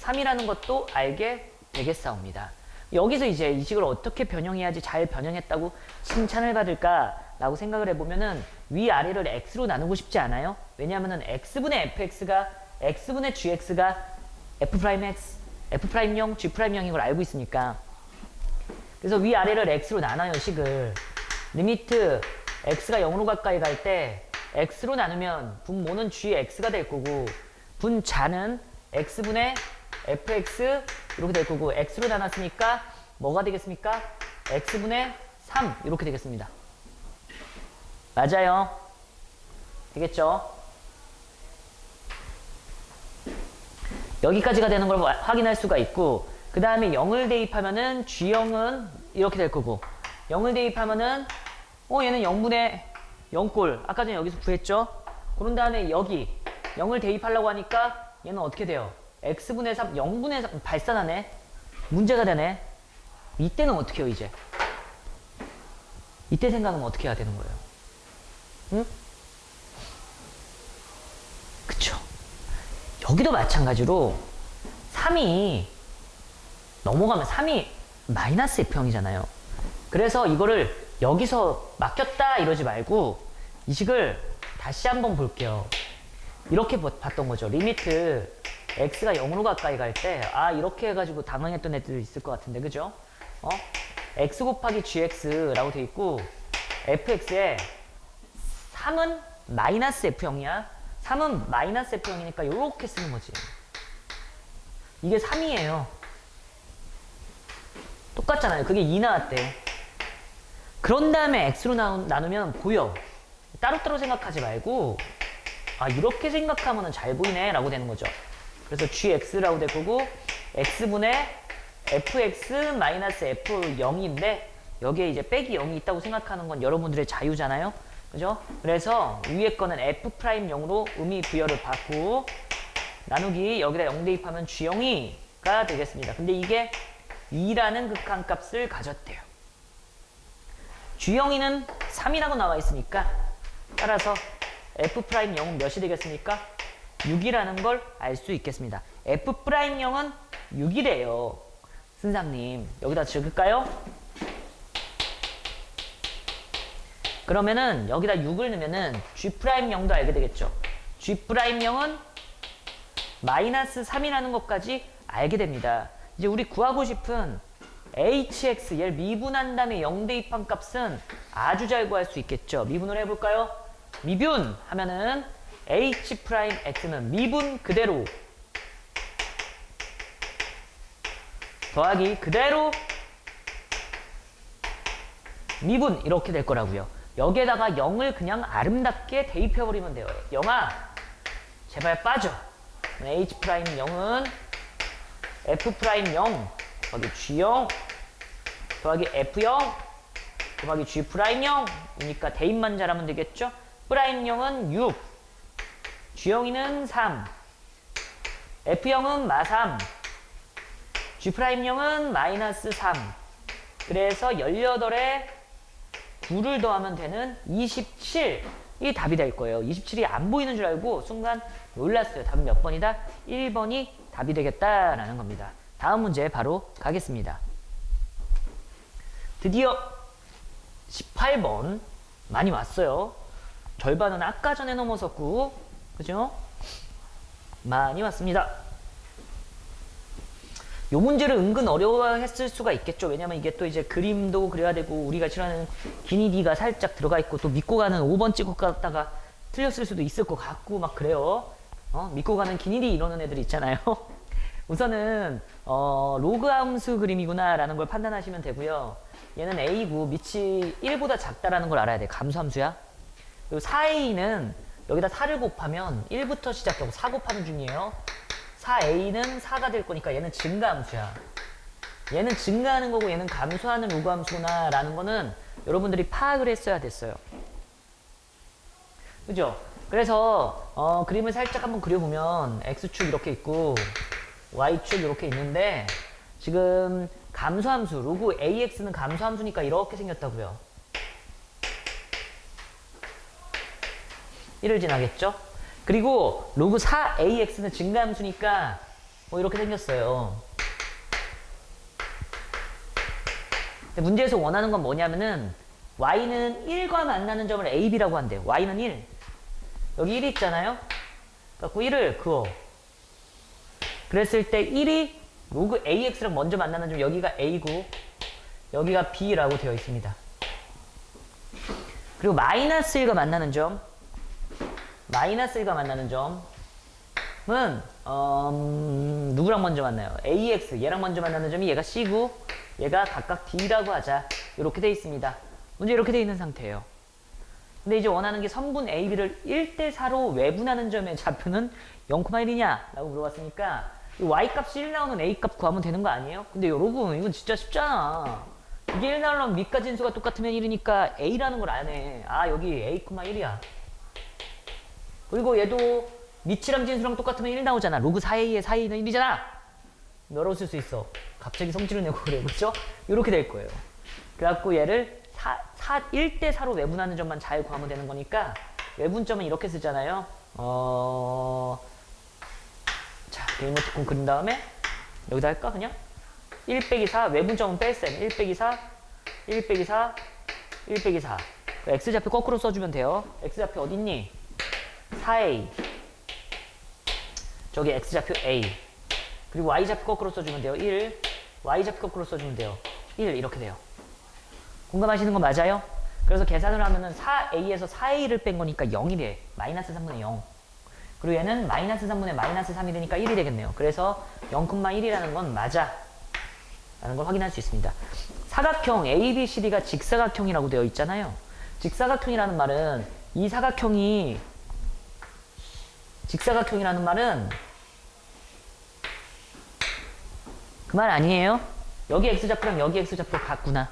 3이라는 것도 알게 되겠사옵니다. 여기서 이제 이 식을 어떻게 변형해야지 잘 변형했다고 칭찬을 받을까라고 생각을 해보면은 위아래를 x로 나누고 싶지 않아요? 왜냐하면은 x분의 fx가 x분의 gx가 f'x, f'형, g'형인 걸 알고 있으니까. 그래서 위아래를 x로 나눠요, 식을. 리미트 x가 0으로 가까이 갈 때 x로 나누면 분모는 gx가 될 거고 분자는 x분의 fx 이렇게 될 거고 x로 나눴으니까 뭐가 되겠습니까? x분의 3 이렇게 되겠습니다. 맞아요. 되겠죠? 여기까지가 되는 걸 확인할 수가 있고 그 다음에 0을 대입하면은 g형은 이렇게 될 거고 0을 대입하면은 얘는 0분의 0꼴 아까 전에 여기서 구했죠? 그런 다음에 여기 0을 대입하려고 하니까 얘는 어떻게 돼요? x분의 3, 0분의 3 발산하네. 문제가 되네. 이때는 어떻게 해요 이제? 이때 생각하면 어떻게 해야 되는 거예요? 응? 그쵸? 여기도 마찬가지로 3이 넘어가면 3이 마이너스 F형이잖아요. 그래서 이거를 여기서 맡겼다 이러지 말고 이 식을 다시 한번 볼게요. 이렇게 봤던 거죠. 리미트 x가 0으로 가까이 갈 때, 아, 이렇게 해가지고 당황했던 애들 있을 것 같은데, 그죠? x 곱하기 gx라고 돼 있고, fx에 3은 마이너스 f0이야. 3은 마이너스 f0이니까 이렇게 쓰는 거지. 이게 3이에요. 똑같잖아요. 그게 2 나왔대. 그런 다음에 x로 나누면 보여. 따로따로 생각하지 말고, 아, 이렇게 생각하면 잘 보이네 라고 되는 거죠. 그래서 gx라고 될 거고, x분의 fx 마이너스 f0인데 여기에 이제 빼기 0이 있다고 생각하는 건 여러분들의 자유잖아요. 그죠? 그래서 위에 거는 f'0으로 의미 부여를 받고, 나누기 여기다 0 대입하면 g0이가 되겠습니다. 근데 이게 2라는 극한값을 가졌대요. g0이는 3이라고 나와 있으니까, 따라서 f'0은 몇이 되겠습니까? 6이라는 걸 알 수 있겠습니다. f'0은 6이래요. 선생님, 여기다 적을까요? 그러면은 여기다 6을 넣으면은 g'0도 알게 되겠죠. g'0은 마이너스 3이라는 것까지 알게 됩니다. 이제 우리 구하고 싶은 hx, 얘를 미분한 다음에 0 대입한 값은 아주 잘 구할 수 있겠죠. 미분을 해볼까요? 미분 하면은 h'x는 미분 그대로 더하기 그대로 미분 이렇게 될 거라고요. 여기에다가 0을 그냥 아름답게 대입해버리면 돼요. 0아 제발 빠져. h'0은 f'0 더하기 g0 더하기 f0 더하기 g'0이니까 대입만 잘하면 되겠죠? 프라임0은 6 g0는 3 f0은 마3 g'0은 마이너스 3 그래서 18에 9를 더하면 되는 27이 답이 될 거예요. 27이 안 보이는 줄 알고 순간 놀랐어요. 답은 몇 번이다? 1번이 답이 되겠다라는 겁니다. 다음 문제 바로 가겠습니다. 드디어 18번 많이 왔어요. 절반은 아까 전에 넘어섰고, 그죠? 많이 왔습니다. 요 문제를 은근 어려워했을 수가 있겠죠. 왜냐면 이게 또 이제 그림도 그려야 되고, 우리가 싫어하는 기니디가 살짝 들어가 있고, 또 믿고 가는 5번 찍고 갔다가 틀렸을 수도 있을 것 같고 막 그래요. 믿고 가는 기니디 이러는 애들 있잖아요. 우선은 로그 함수 그림이구나 라는 걸 판단하시면 되고요. 얘는 a고 밑이 1보다 작다라는 걸 알아야 돼. 감수함수야. 그리고 4a는 여기다 4를 곱하면 1부터 시작하고 4 곱하는 중이에요. 4a는 4가 될 거니까 얘는 증가함수야. 얘는 증가하는 거고 얘는 감소하는 로그 함수구나 라는 거는 여러분들이 파악을 했어야 됐어요. 그죠? 그래서 그림을 살짝 한번 그려보면 x축 이렇게 있고 y축 이렇게 있는데, 지금 감소함수 로그 ax는 감소함수니까 이렇게 생겼다고요. 1을 지나겠죠? 그리고 로그 4ax는 증가함수니까 뭐 이렇게 생겼어요. 근데 문제에서 원하는 건 뭐냐면은 y는 1과 만나는 점을 ab라고 한대요. y는 1. 여기 1이 있잖아요. 그래서 1을 그어. 그랬을 때 1이 로그 ax랑 먼저 만나는 점, 여기가 a고 여기가 b라고 되어 있습니다. 그리고 마이너스 1과 만나는 점, 마이너스 1과 만나는 점은 누구랑 먼저 만나요? ax, 얘랑 먼저 만나는 점이 얘가 c고 얘가 각각 d라고 하자. 이렇게 돼 있습니다. 문제 이렇게 돼 있는 상태예요. 근데 이제 원하는 게 선분 ab를 1대4로 외분하는 점의 좌표는 0,1이냐 라고 물어봤으니까 y값이 1 나오는 a값 구하면 되는 거 아니에요? 근데 여러분 이건 진짜 쉽잖아. 이게 1 나오려면 밑과 진수가 똑같으면 1이니까 a라는 걸 안 해. 아, 여기 a,1이야. 그리고 얘도 밑이랑 진수랑 똑같으면 1 나오잖아. 로그 4a의 4a는 1이잖아. 뭐라고 쓸 수 있어? 갑자기 성질을 내고 그래. 그렇죠? 이렇게 될 거예요. 그래갖고 얘를 1대4로 외분하는 점만 잘 구하면 되는 거니까 외분점은 이렇게 쓰잖아요. 자, 이모티콘 그린 다음에 여기다 할까 그냥? 1 빼기 4, 외분점은 뺄셈. 1 빼기 4, 1 빼기 4, 1 빼기 4. x좌표 거꾸로 써주면 돼요. x좌표 어딨니? 4a. 저기 x좌표 a. 그리고 y좌표 거꾸로 써주면 돼요. 1. y좌표 거꾸로 써주면 돼요. 1 이렇게 돼요. 공감하시는 거 맞아요? 그래서 계산을 하면은 4a에서 4a를 뺀 거니까 0이 돼. 마이너스 3분의 0. 그리고 얘는 마이너스 3분의 마이너스 3이 되니까 1이 되겠네요. 그래서 0,1이라는 건 맞아. 라는 걸 확인할 수 있습니다. 사각형 ABCD가 직사각형이라고 되어 있잖아요. 직사각형이라는 말은 이 사각형이 직사각형이라는 말은 그 말 아니에요? 여기 x좌표랑 여기 x좌표가 같구나.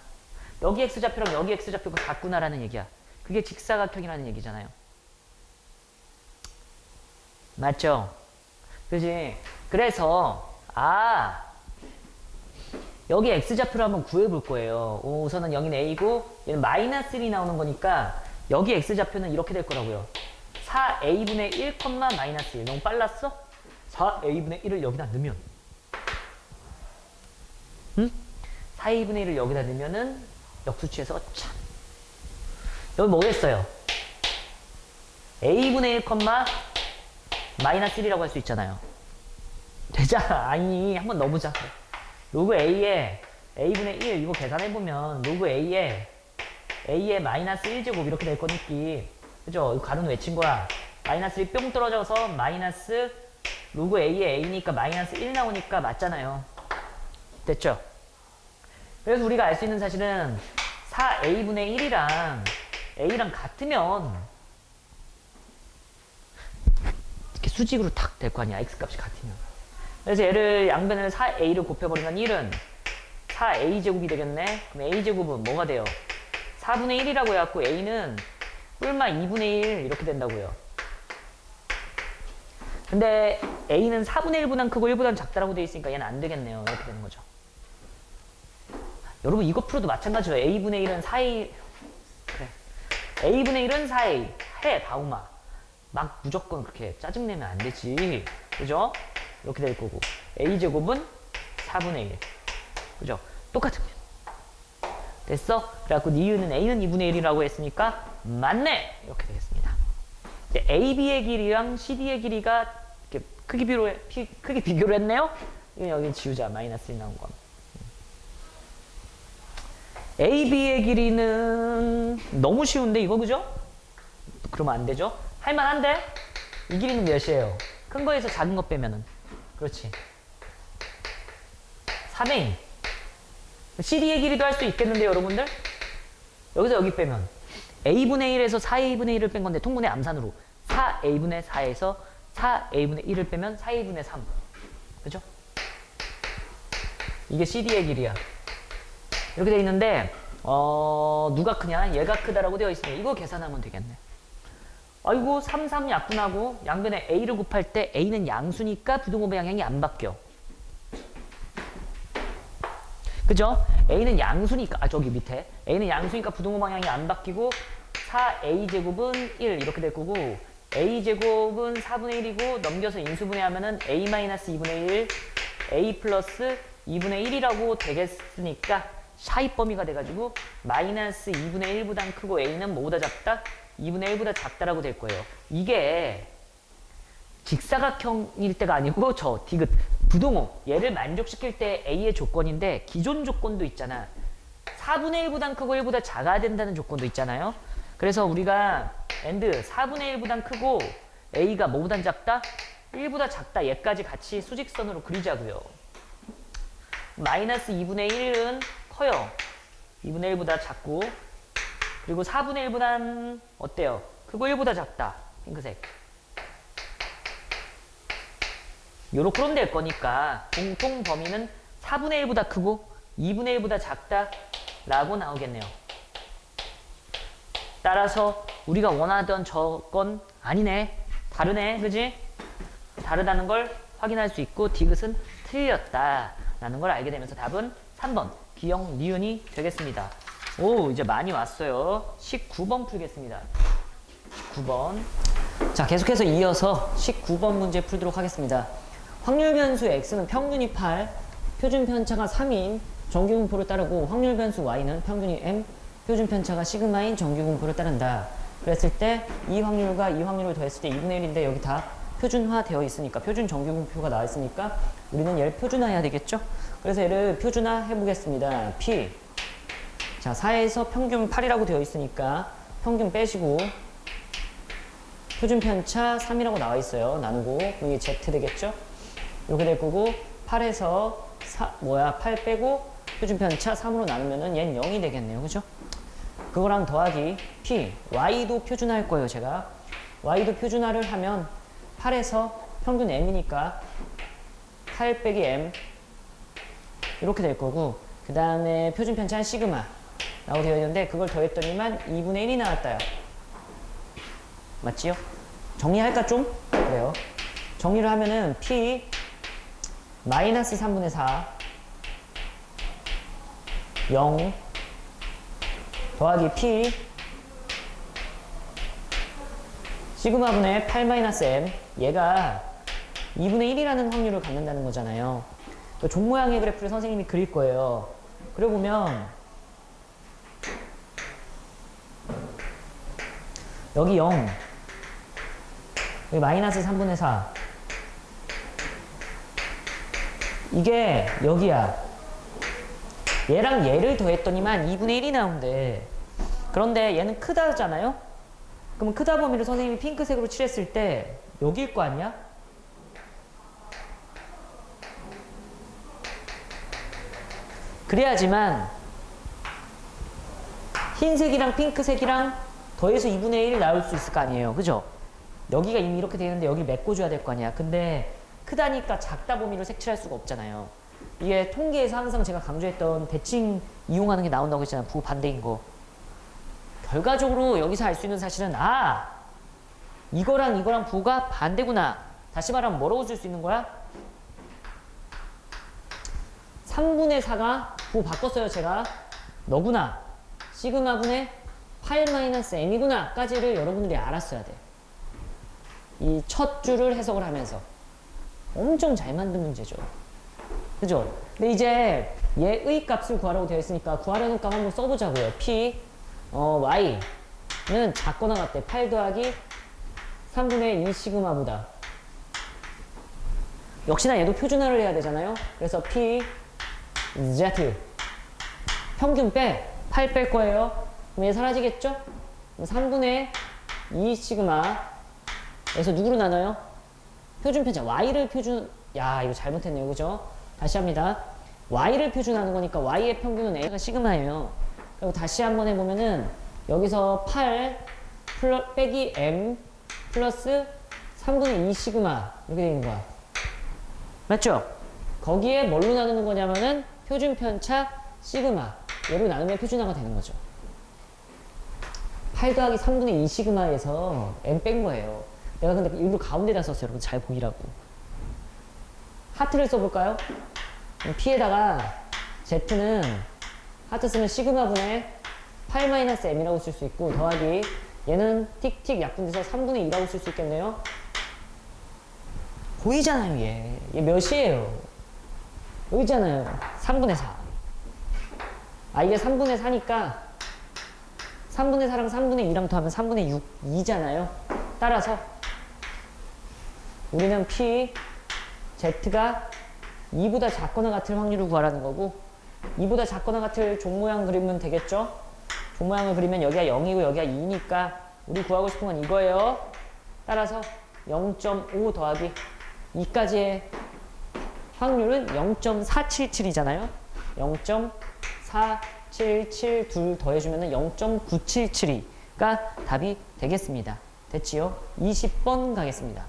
여기 x좌표랑 여기 x좌표가 같구나라는 얘기야. 그게 직사각형이라는 얘기잖아요. 맞죠? 그지? 그래서 여기 x좌표를 한번 구해볼 거예요. 우선은 여기는 a고 얘는 마이너스 1이 나오는 거니까 여기 x좌표는 이렇게 될 거라고요. 4a분의 1, 마이너스 1. 너무 빨랐어? 4a분의 1을 여기다 넣으면 4a분의 1을 여기다 넣으면은 역수치에서 참 여기 뭐겠어요? a분의 1, 마이너스 1이라고 할 수 있잖아요. 되잖아. 아니 한번 넣어보자. 로그 a에 a분의 1 이거 계산해보면 로그 a에 마이너스 1제곱 이렇게 될 거니까 그죠? 이거 가로는 외친 거야. 마이너스 1 뿅 떨어져서 마이너스 로그 a에 a니까 마이너스 1 나오니까 맞잖아요. 됐죠? 그래서 우리가 알 수 있는 사실은 4a분의 1이랑 a랑 같으면 이렇게 수직으로 탁 될 거 아니야. x값이 같으면. 그래서 얘를 양변을 4a를 곱해버리면 1은 4a제곱이 되겠네. 그럼 a제곱은 뭐가 돼요? 4분의 1이라고 해갖고 a는 뿔마 2분의 1 이렇게 된다고요. 근데 a는 4분의 1보단 크고 1보단 작다라고 되어 있으니까 얘는 안 되겠네요. 이렇게 되는 거죠. 여러분 이거 풀어도 마찬가지예요. a분의 1은 4a 그래. a분의 1은 4a 해 다우마. 막 무조건 그렇게 짜증내면 안 되지. 그죠? 이렇게 될 거고 a제곱은 4분의 1. 그죠? 똑같으면 됐어? 그래갖고 니은은 a는 2분의 1이라고 했으니까 맞네! 이렇게 되겠습니다. 이제 AB의 길이랑 CD의 길이가 이렇게 크기 비교를 했네요? 이건 여기 지우자. 마이너스 1 나온 건. AB의 길이는 너무 쉬운데 이거 그죠? 그러면 안 되죠? 할만한데? 이 길이는 몇이에요? 큰 거에서 작은 거 빼면은 그렇지 3인 CD의 길이도 할 수 있겠는데 여러분들? 여기서 여기 빼면 A분의 1에서 4A분의 1을 뺀 건데 통분의 암산으로 4A분의 4에서 4A분의 1을 빼면 4A분의 3 그죠? 이게 CD의 길이야. 이렇게 돼 있는데 누가 크냐? 얘가 크다라고 되어 있으면 이거 계산하면 되겠네. 아이고 3, 3 약분하고 양변에 A를 곱할 때 A는 양수니까 부등호 방향이 안 바뀌어. 그죠? A는 양수니까 저기 밑에 A는 양수니까 부등호 방향이 안 바뀌고 4A제곱은 1 이렇게 될 거고 A제곱은 4분의 1이고 넘겨서 인수분해하면은 A-2분의 1 A 플러스 2분의 1이라고 되겠으니까 샤이 범위가 돼가지고 마이너스 2분의 1보다 크고 A는 뭐보다 작다? 2분의 1보다 작다라고 될 거예요. 이게 직사각형일 때가 아니고 저 디귿 부등호 얘를 만족시킬 때 A의 조건인데 기존 조건도 있잖아. 4분의 1보다 크고 1보다 작아야 된다는 조건도 있잖아요. 그래서 우리가 and 4분의 1보다 크고 A가 뭐보다 작다? 1보다 작다 얘까지 같이 수직선으로 그리자고요. 마이너스 2분의 1은 커요. 2분의 1보다 작고 그리고 4분의 1보단 어때요? 크고 1보다 작다. 핑크색. 요렇게 될 거니까 공통 범위는 4분의 1보다 크고 2분의 1보다 작다 라고 나오겠네요. 따라서 우리가 원하던 저건 아니네. 다르네. 그지? 다르다는 걸 확인할 수 있고 디귿은 틀렸다 라는 걸 알게 되면서 답은 3번 기역 니은이 되겠습니다. 오 이제 많이 왔어요. 19번 풀겠습니다. 19번. 자 계속해서 이어서 19번 문제 풀도록 하겠습니다. 확률 변수 x는 평균이 8, 표준 편차가 3인 정규 분포를 따르고 확률 변수 y는 평균이 m, 표준 편차가 시그마인 정규 분포를 따른다. 그랬을 때 이 확률과 이 확률을 더했을 때 2분의 1인데 여기 다 표준화 되어 있으니까, 표준 정규분표가 나와 있으니까 우리는 얘를 표준화해야 되겠죠? 그래서 얘를 표준화 해보겠습니다. P. 자, 4에서 평균 8이라고 되어 있으니까 평균 빼시고 표준 편차 3이라고 나와 있어요. 나누고 그럼 이게 Z 되겠죠? 이렇게 될 거고 8에서 8 빼고 표준 편차 3으로 나누면은 얘는 0이 되겠네요. 그죠? 그거랑 더하기 P. Y도 표준화할 거예요. 제가 Y도 표준화를 하면 8에서 평균 M이니까 8 빼기 M 이렇게 될 거고, 그 다음에 표준 편차는 시그마 라고 되어 있는데 그걸 더했더니만 2분의 1이 나왔다요. 맞지요? 정리할까 좀? 그래요. 정리를 하면은 P 마이너스 3분의 4 0 더하기 P 시그마분의 8 마이너스 M, 얘가 2분의 1이라는 확률을 갖는다는 거잖아요. 종 모양의 그래프를 선생님이 그릴 거예요. 그려 보면 여기 0, 여기 마이너스 3분의 4, 이게 여기야. 얘랑 얘를 더했더니만 2분의 1이 나온대. 그런데 얘는 크다잖아요? 그러면 크다 범위를 선생님이 핑크색으로 칠했을 때 여기일 거 아니야? 그래야지만 흰색이랑 핑크색이랑 더해서 2분의 1 나올 수 있을 거 아니에요. 그죠? 여기가 이미 이렇게 되어 있는데 여기 메꿔줘야 될 거 아니야. 근데 크다니까 작다 범위를 색칠할 수가 없잖아요. 이게 통계에서 항상 제가 강조했던 대칭 이용하는 게 나온다고 했잖아요. 부 반대인 거. 결과적으로 여기서 알 수 있는 사실은 이거랑 이거랑 부가 반대구나. 다시 말하면 뭐라고 쓸 수 있는 거야? 3분의 4가 부 바꿨어요. 제가 너구나. 시그마분의 8-m이구나 까지를 여러분들이 알았어야 돼. 이 첫 줄을 해석을 하면서 엄청 잘 만든 문제죠. 그죠? 근데 이제 얘의 값을 구하라고 되어 있으니까 구하려는 값 한번 써보자고요. P Y는 작거나 같대. 8 더하기 3분의 2 시그마보다. 역시나 얘도 표준화를 해야 되잖아요. 그래서 P Z 평균 빼 8 뺄 거예요. 그럼 얘 사라지겠죠? 3분의 2 시그마에서 누구로 나눠요? 표준 편차 Y를 야 이거 잘못했네요. 그죠? 다시 합니다. Y를 표준하는 거니까 Y의 평균은 A가 시그마예요. 그리고 다시 한번 해보면은 여기서 8 빼기 M 플러스 3분의 2 시그마 이렇게 되는 거야. 맞죠? 거기에 뭘로 나누는 거냐면은 표준 편차 시그마 얘로 나누면 표준화가 되는 거죠. 8 더하기 3분의 2 시그마에서 M 뺀 거예요. 내가 근데 일부러 가운데다 썼어요. 여러분 잘 보이라고. 하트를 써볼까요? P에다가 Z는 하트 쓰면 시그마분의 8-M이라고 쓸 수 있고 더하기 얘는 틱틱 약분돼서 3분의 2라고 쓸 수 있겠네요. 보이잖아요. 얘 몇이에요? 여기 있잖아요. 3분의 4. 이게 3분의 4니까 3분의 4랑 3분의 2랑 더하면 3분의 6, 2잖아요. 따라서 우리는 P, Z가 2보다 작거나 같을 확률을 구하라는 거고 2보다 작거나 같을 종 모양 그리면 되겠죠? 종 모양을 그리면 여기가 0이고 여기가 2니까 우리 구하고 싶은 건 이거예요. 따라서 0.5 더하기 2까지의 확률은 0.477이잖아요. 0.477 둘 더해주면 0.977이가 답이 되겠습니다. 됐지요? 20번 가겠습니다.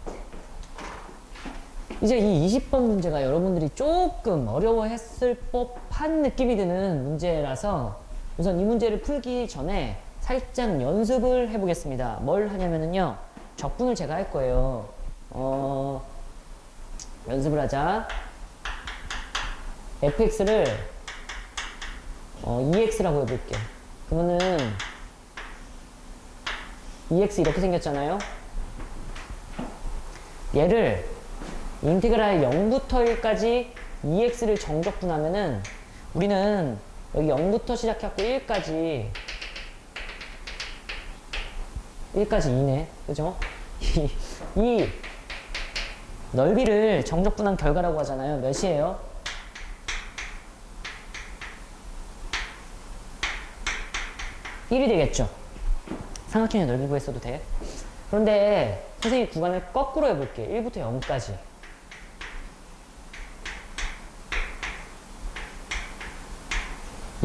이제 이 20번 문제가 여러분들이 조금 어려워했을 법한 느낌이 드는 문제라서 우선 이 문제를 풀기 전에 살짝 연습을 해보겠습니다. 뭘 하냐면요. 적분을 제가 할 거예요. 연습을 하자. fx를 ex라고 해볼게. 그러면은 ex 이렇게 생겼잖아요. 얘를 인테그랄 0부터 1까지 ex를 정적분하면은 우리는 여기 0부터 시작해갖고 1까지 2네. 그죠? 이 넓이를 정적분한 결과라고 하잖아요. 몇이에요? 1이 되겠죠. 삼각형의 넓이 구했어도 돼. 그런데 선생님이 구간을 거꾸로 해볼게. 1부터 0까지.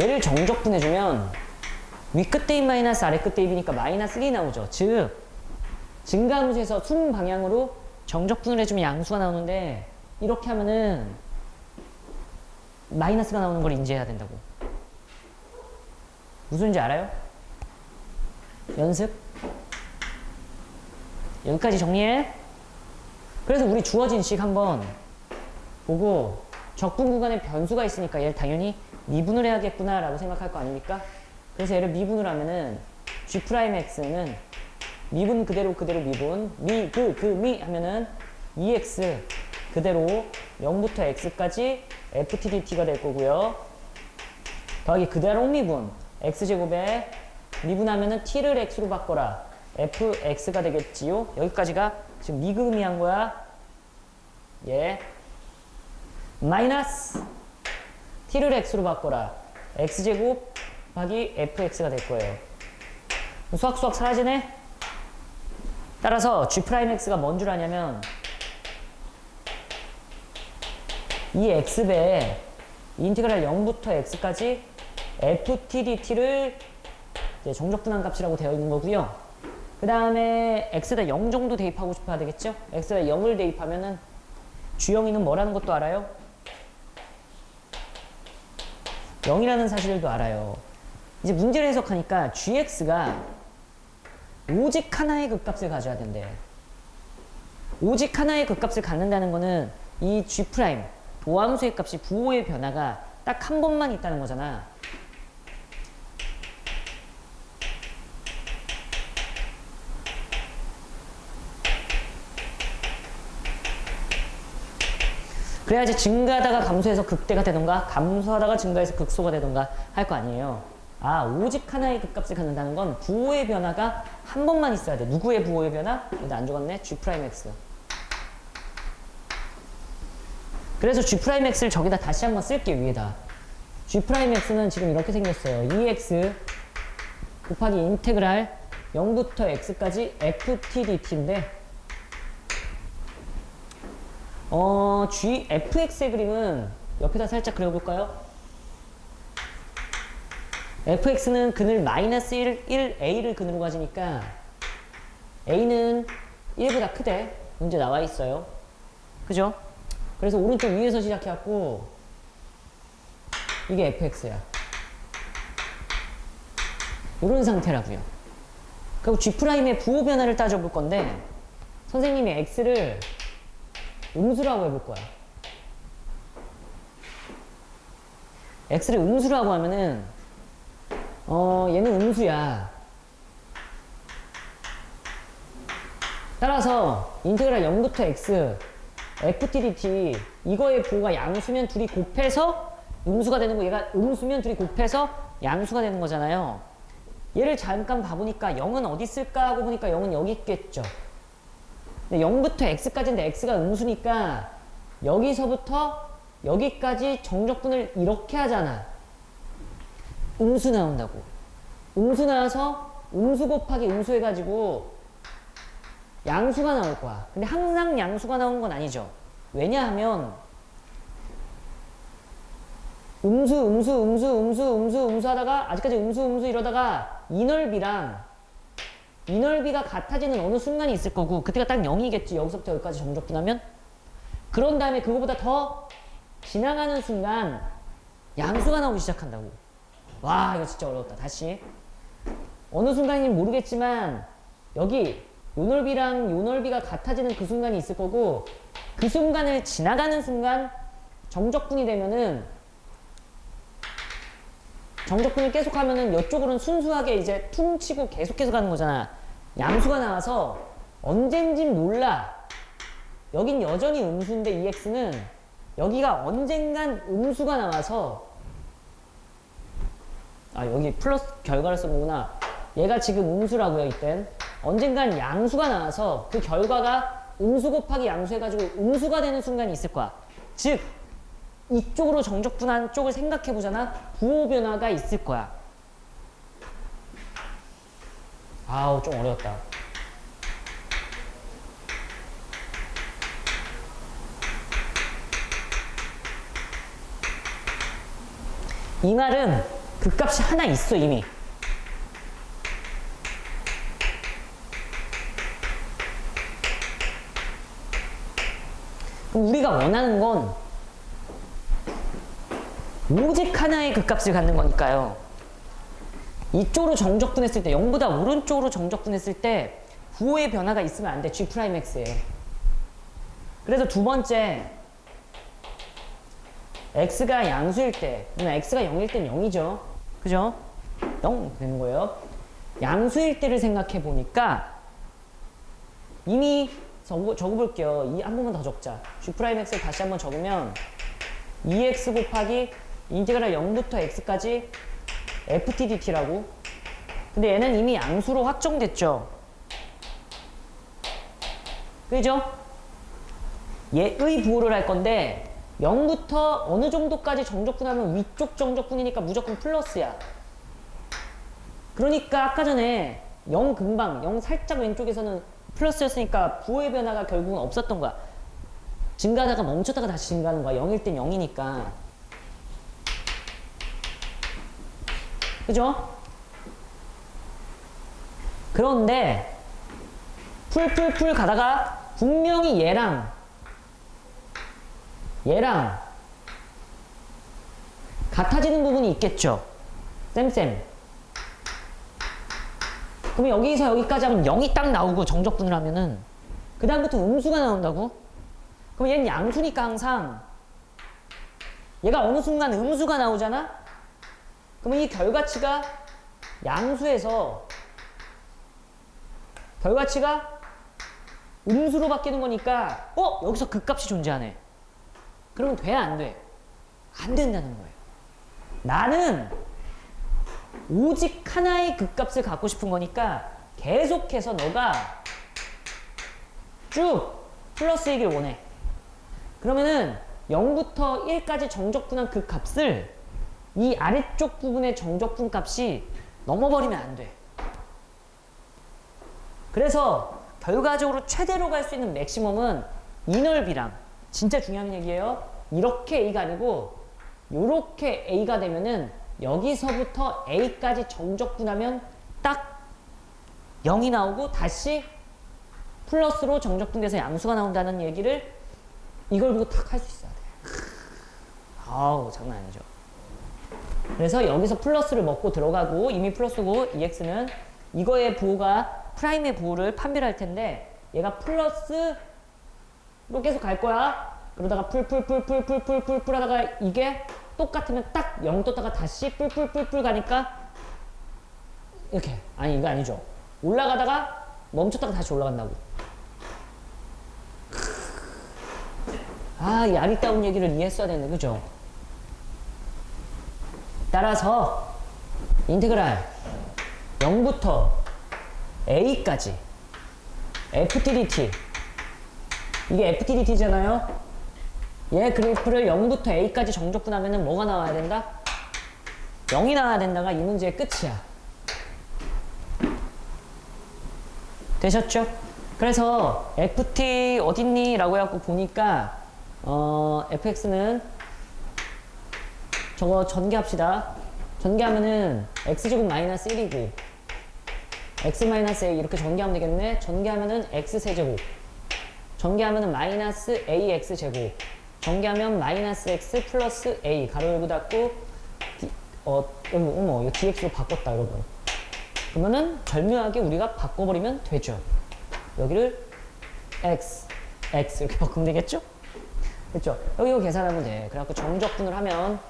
얘를 정적분해주면 위끝 대입 마이너스 아래 끝 대입이니까 마이너스 1이 나오죠. 즉 증가함수에서 순 방향으로 정적분을 해주면 양수가 나오는데 이렇게 하면은 마이너스가 나오는 걸 인지해야 된다고. 무슨지 알아요? 연습? 여기까지 정리해. 그래서 우리 주어진 식 한번 보고 적분 구간에 변수가 있으니까 얘를 당연히 미분을 해야겠구나 라고 생각할 거 아닙니까? 그래서 얘를 미분을 하면은 G'X는 미분 그대로 미분 미 하면은 2x 그대로 0부터 x까지 ftdt가 될 거고요. 더하기 그대로 미분 x제곱에 미분하면은 t를 x로 바꿔라 fx가 되겠지요. 여기까지가 지금 미금이한 거야. 예. 마이너스 t를 x로 바꿔라 x제곱 더하기 fx가 될 거예요. 수학 사라지네. 따라서 G'X가 뭔 줄 아냐면 이 x배에 인테그랄 0부터 x까지 ftdt를 정적분한 값이라고 되어 있는 거고요. 그 다음에 x에다 0 정도 대입하고 싶어야 되겠죠? x에다 0을 대입하면은 G영이는 뭐라는 것도 알아요? 0이라는 사실도 알아요. 이제 문제를 해석하니까 gx가 오직 하나의 극값을 가져야 된대. 오직 하나의 극값을 갖는다는 거는 이 G' 도함수의 값이 부호의 변화가 딱 한 번만 있다는 거잖아. 그래야지 증가하다가 감소해서 극대가 되던가 감소하다가 증가해서 극소가 되던가 할 거 아니에요. 아, 오직 하나의 극값을 갖는다는 건 부호의 변화가 한 번만 있어야 돼. 누구의 부호의 변화? 근데 안 적었네. G'X. 그래서 G'X를 저기다 다시 한번 쓸게, 위에다. G'X는 지금 이렇게 생겼어요. 2x 곱하기 인테그랄 0부터 x까지 ftdt인데 fx의 그림은 옆에다 살짝 그려볼까요? fx는 근을 마이너스 1a를 근으로 가지니까 a는 1보다 크대. 문제 나와 있어요. 그죠? 그래서 오른쪽 위에서 시작해갖고 이게 fx야. 이런 상태라고요. 그리고 G'의 부호 변화를 따져볼 건데 선생님이 x를 음수라고 해볼 거야. x를 음수라고 하면은 얘는 음수야. 따라서 인테그랄 0부터 x ftdt 이거의 부호가 양수면 둘이 곱해서 음수가 되는 거, 얘가 음수면 둘이 곱해서 양수가 되는 거잖아요. 얘를 잠깐 봐보니까 0은 어디 있을까 하고 보니까 0은 여기 있겠죠. 근데 0부터 x까지인데 x가 음수니까 여기서부터 여기까지 정적분을 이렇게 하잖아. 음수 나온다고. 음수 나와서 음수 곱하기 음수 해가지고 양수가 나올 거야. 근데 항상 양수가 나오는 건 아니죠. 왜냐하면 음수 하다가 아직까지 음수 이러다가 이 넓이가 같아지는 어느 순간이 있을 거고 그때가 딱 0이겠지. 여기서부터 여기까지 정적분하면. 그런 다음에 그거보다 더 지나가는 순간 양수가 나오기 시작한다고. 와, 이거 진짜 어려웠다. 다시. 어느 순간인지 모르겠지만 여기 요 넓이랑 요 넓이가 같아지는 그 순간이 있을 거고 그 순간을 지나가는 순간 정적분이 되면은 정적분을 계속하면은 이쪽으로는 순수하게 이제 퉁 치고 계속해서 가는 거잖아. 양수가 나와서 언젠진 몰라. 여긴 여전히 음수인데 EX는 여기가 언젠간 음수가 나와서 여기 플러스 결과를 쓴 거구나. 얘가 지금 음수라고요. 이땐 언젠간 양수가 나와서 그 결과가 음수 곱하기 양수 해가지고 음수가 되는 순간이 있을 거야. 즉 이쪽으로 정적분한 쪽을 생각해 보잖아. 부호 변화가 있을 거야. 아우 좀 어려웠다. 이 말은 그 값이 하나 있어 이미. 그럼 우리가 원하는 건 오직 하나의 그 값을 갖는 거니까요. 이쪽으로 정적분했을 때 0보다 오른쪽으로 정적분했을 때 부호의 변화가 있으면 안 돼. G'X에. 그래서 두 번째 X가 양수일 때, X가 0일 땐 0이죠. 그죠? 0 되는 거예요. 양수일 때를 생각해 보니까 이미 적어볼게요. 한 번만 더 적자. G'X를 다시 한번 적으면 2x 곱하기 인테그랄 0부터 x까지 ftdt라고. 근데 얘는 이미 양수로 확정됐죠. 그죠? 얘의 부호를 할 건데 0부터 어느 정도까지 정적분하면 위쪽 정적분이니까 무조건 플러스야. 그러니까 아까 전에 0 금방 0 살짝 왼쪽에서는 플러스였으니까 부호의 변화가 결국은 없었던 거야. 증가하다가 멈췄다가 다시 증가하는 거야. 0일 땐 0이니까. 그죠? 그런데 풀 가다가 분명히 얘랑 같아지는 부분이 있겠죠. 쌤. 그럼 여기서 여기까지 하면 0이 딱 나오고 정적분을 하면은 그 다음부터 음수가 나온다고? 그럼 얘는 양수니까 항상 얘가 어느 순간 음수가 나오잖아? 그러면 이 결과치가 양수에서 결과치가 음수로 바뀌는 거니까 여기서 그 값이 존재하네. 그러면 돼? 안 돼? 안 된다는 거예요. 나는 오직 하나의 그 값을 갖고 싶은 거니까 계속해서 너가 쭉 플러스이길 원해. 그러면은 0부터 1까지 정적분한 그 값을 이 아래쪽 부분의 정적분 값이 넘어버리면 안 돼. 그래서 결과적으로 최대로 갈 수 있는 맥시멈은 이 넓이랑, 진짜 중요한 얘기예요. 이렇게 A가 아니고 요렇게 A가 되면은 여기서부터 A까지 정적분하면 딱 0이 나오고 다시 플러스로 정적분돼서 양수가 나온다는 얘기를 이걸 보고 탁 할 수 있어야 돼. 아우 장난 아니죠. 그래서 여기서 플러스를 먹고 들어가고 이미 플러스고 EX는 이거의 부호가 프라임의 부호를 판별할 텐데 얘가 플러스로 계속 갈 거야. 그러다가 풀 하다가 이게 똑같으면 딱 0 떴다가 다시 풀 가니까 이렇게. 아니 이거 아니죠. 올라가다가 멈췄다가 다시 올라간다고. 이 아리따운 얘기를 이해했어야 되는데 그죠? 따라서 인테그랄 0부터 a까지 ftdt, 이게 ftdt잖아요. 얘 그래프를 0부터 a까지 정적분하면은 뭐가 나와야 된다? 0이 나와야 된다가 이 문제의 끝이야. 되셨죠? 그래서 ft 어딨니? 라고 해갖고 보니까 fx는 저거 전개합시다. 전개하면은 x제곱 마이너스 1이고 x 마이너스 a 이렇게 전개하면 되겠네. 전개하면은 x세제곱, 전개하면은 마이너스 ax제곱, 전개하면 마이너스 x 플러스 a 가로 열고 닫고 이거 dx로 바꿨다 여러분. 그러면은 절묘하게 우리가 바꿔버리면 되죠. 여기를 x 이렇게 바꾸면 되겠죠? 그렇죠? 여기 계산하면 돼. 그래갖고 정적분을 하면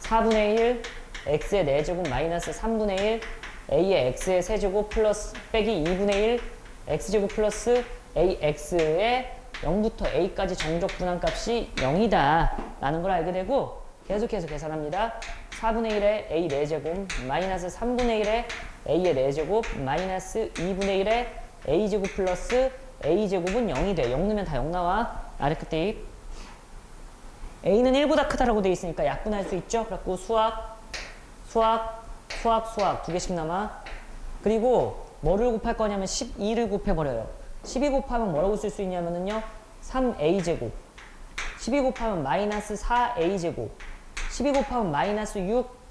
4분의 1 x의 4제곱 마이너스 3분의 1 a의 x의 세제곱 플러스 빼기 2분의 1 x제곱 플러스 ax의 0부터 a까지 정적분한 값이 0이다 라는 걸 알게 되고 계속해서 계산합니다. 4분의 1의 a 4제곱 마이너스 3분의 1의 a의 4제곱 마이너스 2분의 1의 a제곱 플러스 a제곱은 0이 돼. 0 넣으면 다 0 나와. 아래 끝 대입. a는 1보다 크다라고 돼 있으니까 약분할 수 있죠. 그래갖고 수학 두 개씩 남아. 그리고 뭐를 곱할 거냐면 12를 곱해버려요. 12 곱하면 뭐라고 쓸 수 있냐면은요. 3a제곱. 12 곱하면 마이너스 4a제곱. 12 곱하면 마이너스 6.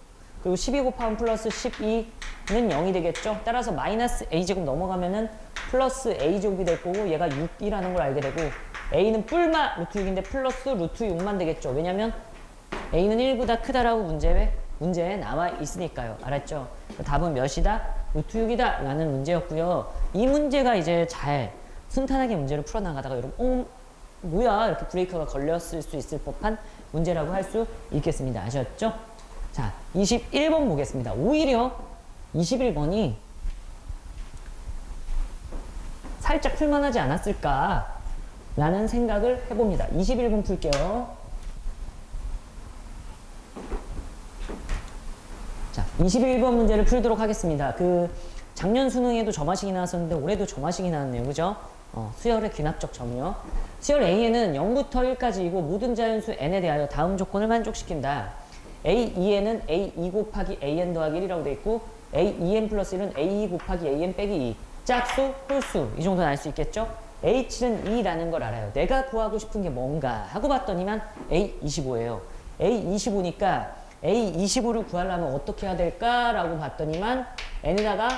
그리고 12 곱하면 플러스 12는 0이 되겠죠. 따라서 마이너스 a제곱 넘어가면은 플러스 a제곱이 될 거고 얘가 6이라는 걸 알게 되고 a는 뿔마 루트 6인데 플러스 루트 6만 되겠죠. 왜냐면 a는 1보다 크다라고 문제에 나와 있으니까요. 알았죠? 답은 몇이다? 루트 6이다 라는 문제였고요. 이 문제가 이제 잘 순탄하게 문제를 풀어나가다가 여러분 뭐야 이렇게 브레이크가 걸렸을 수 있을 법한 문제라고 할 수 있겠습니다. 아셨죠? 자, 21번 보겠습니다. 오히려 21번이 살짝 풀만하지 않았을까 라는 생각을 해봅니다. 21번 풀게요. 자, 21번 문제를 풀도록 하겠습니다. 작년 수능에도 점화식이 나왔었는데 올해도 점화식이 나왔네요. 그죠? 수열의 귀납적 점이요. 수열 A에는 0부터 1까지이고 모든 자연수 N에 대하여 다음 조건을 만족시킨다. A2에는 A2 곱하기 AN 더하기 1이라고 되어 있고 A2N 플러스 1은 A2 곱하기 AN 빼기 2. 짝수, 홀수 이 정도는 알 수 있겠죠? H는 2라는 걸 알아요. 내가 구하고 싶은 게 뭔가 하고 봤더니만 A25예요. A25니까 A25를 구하려면 어떻게 해야 될까라고 봤더니만 N에다가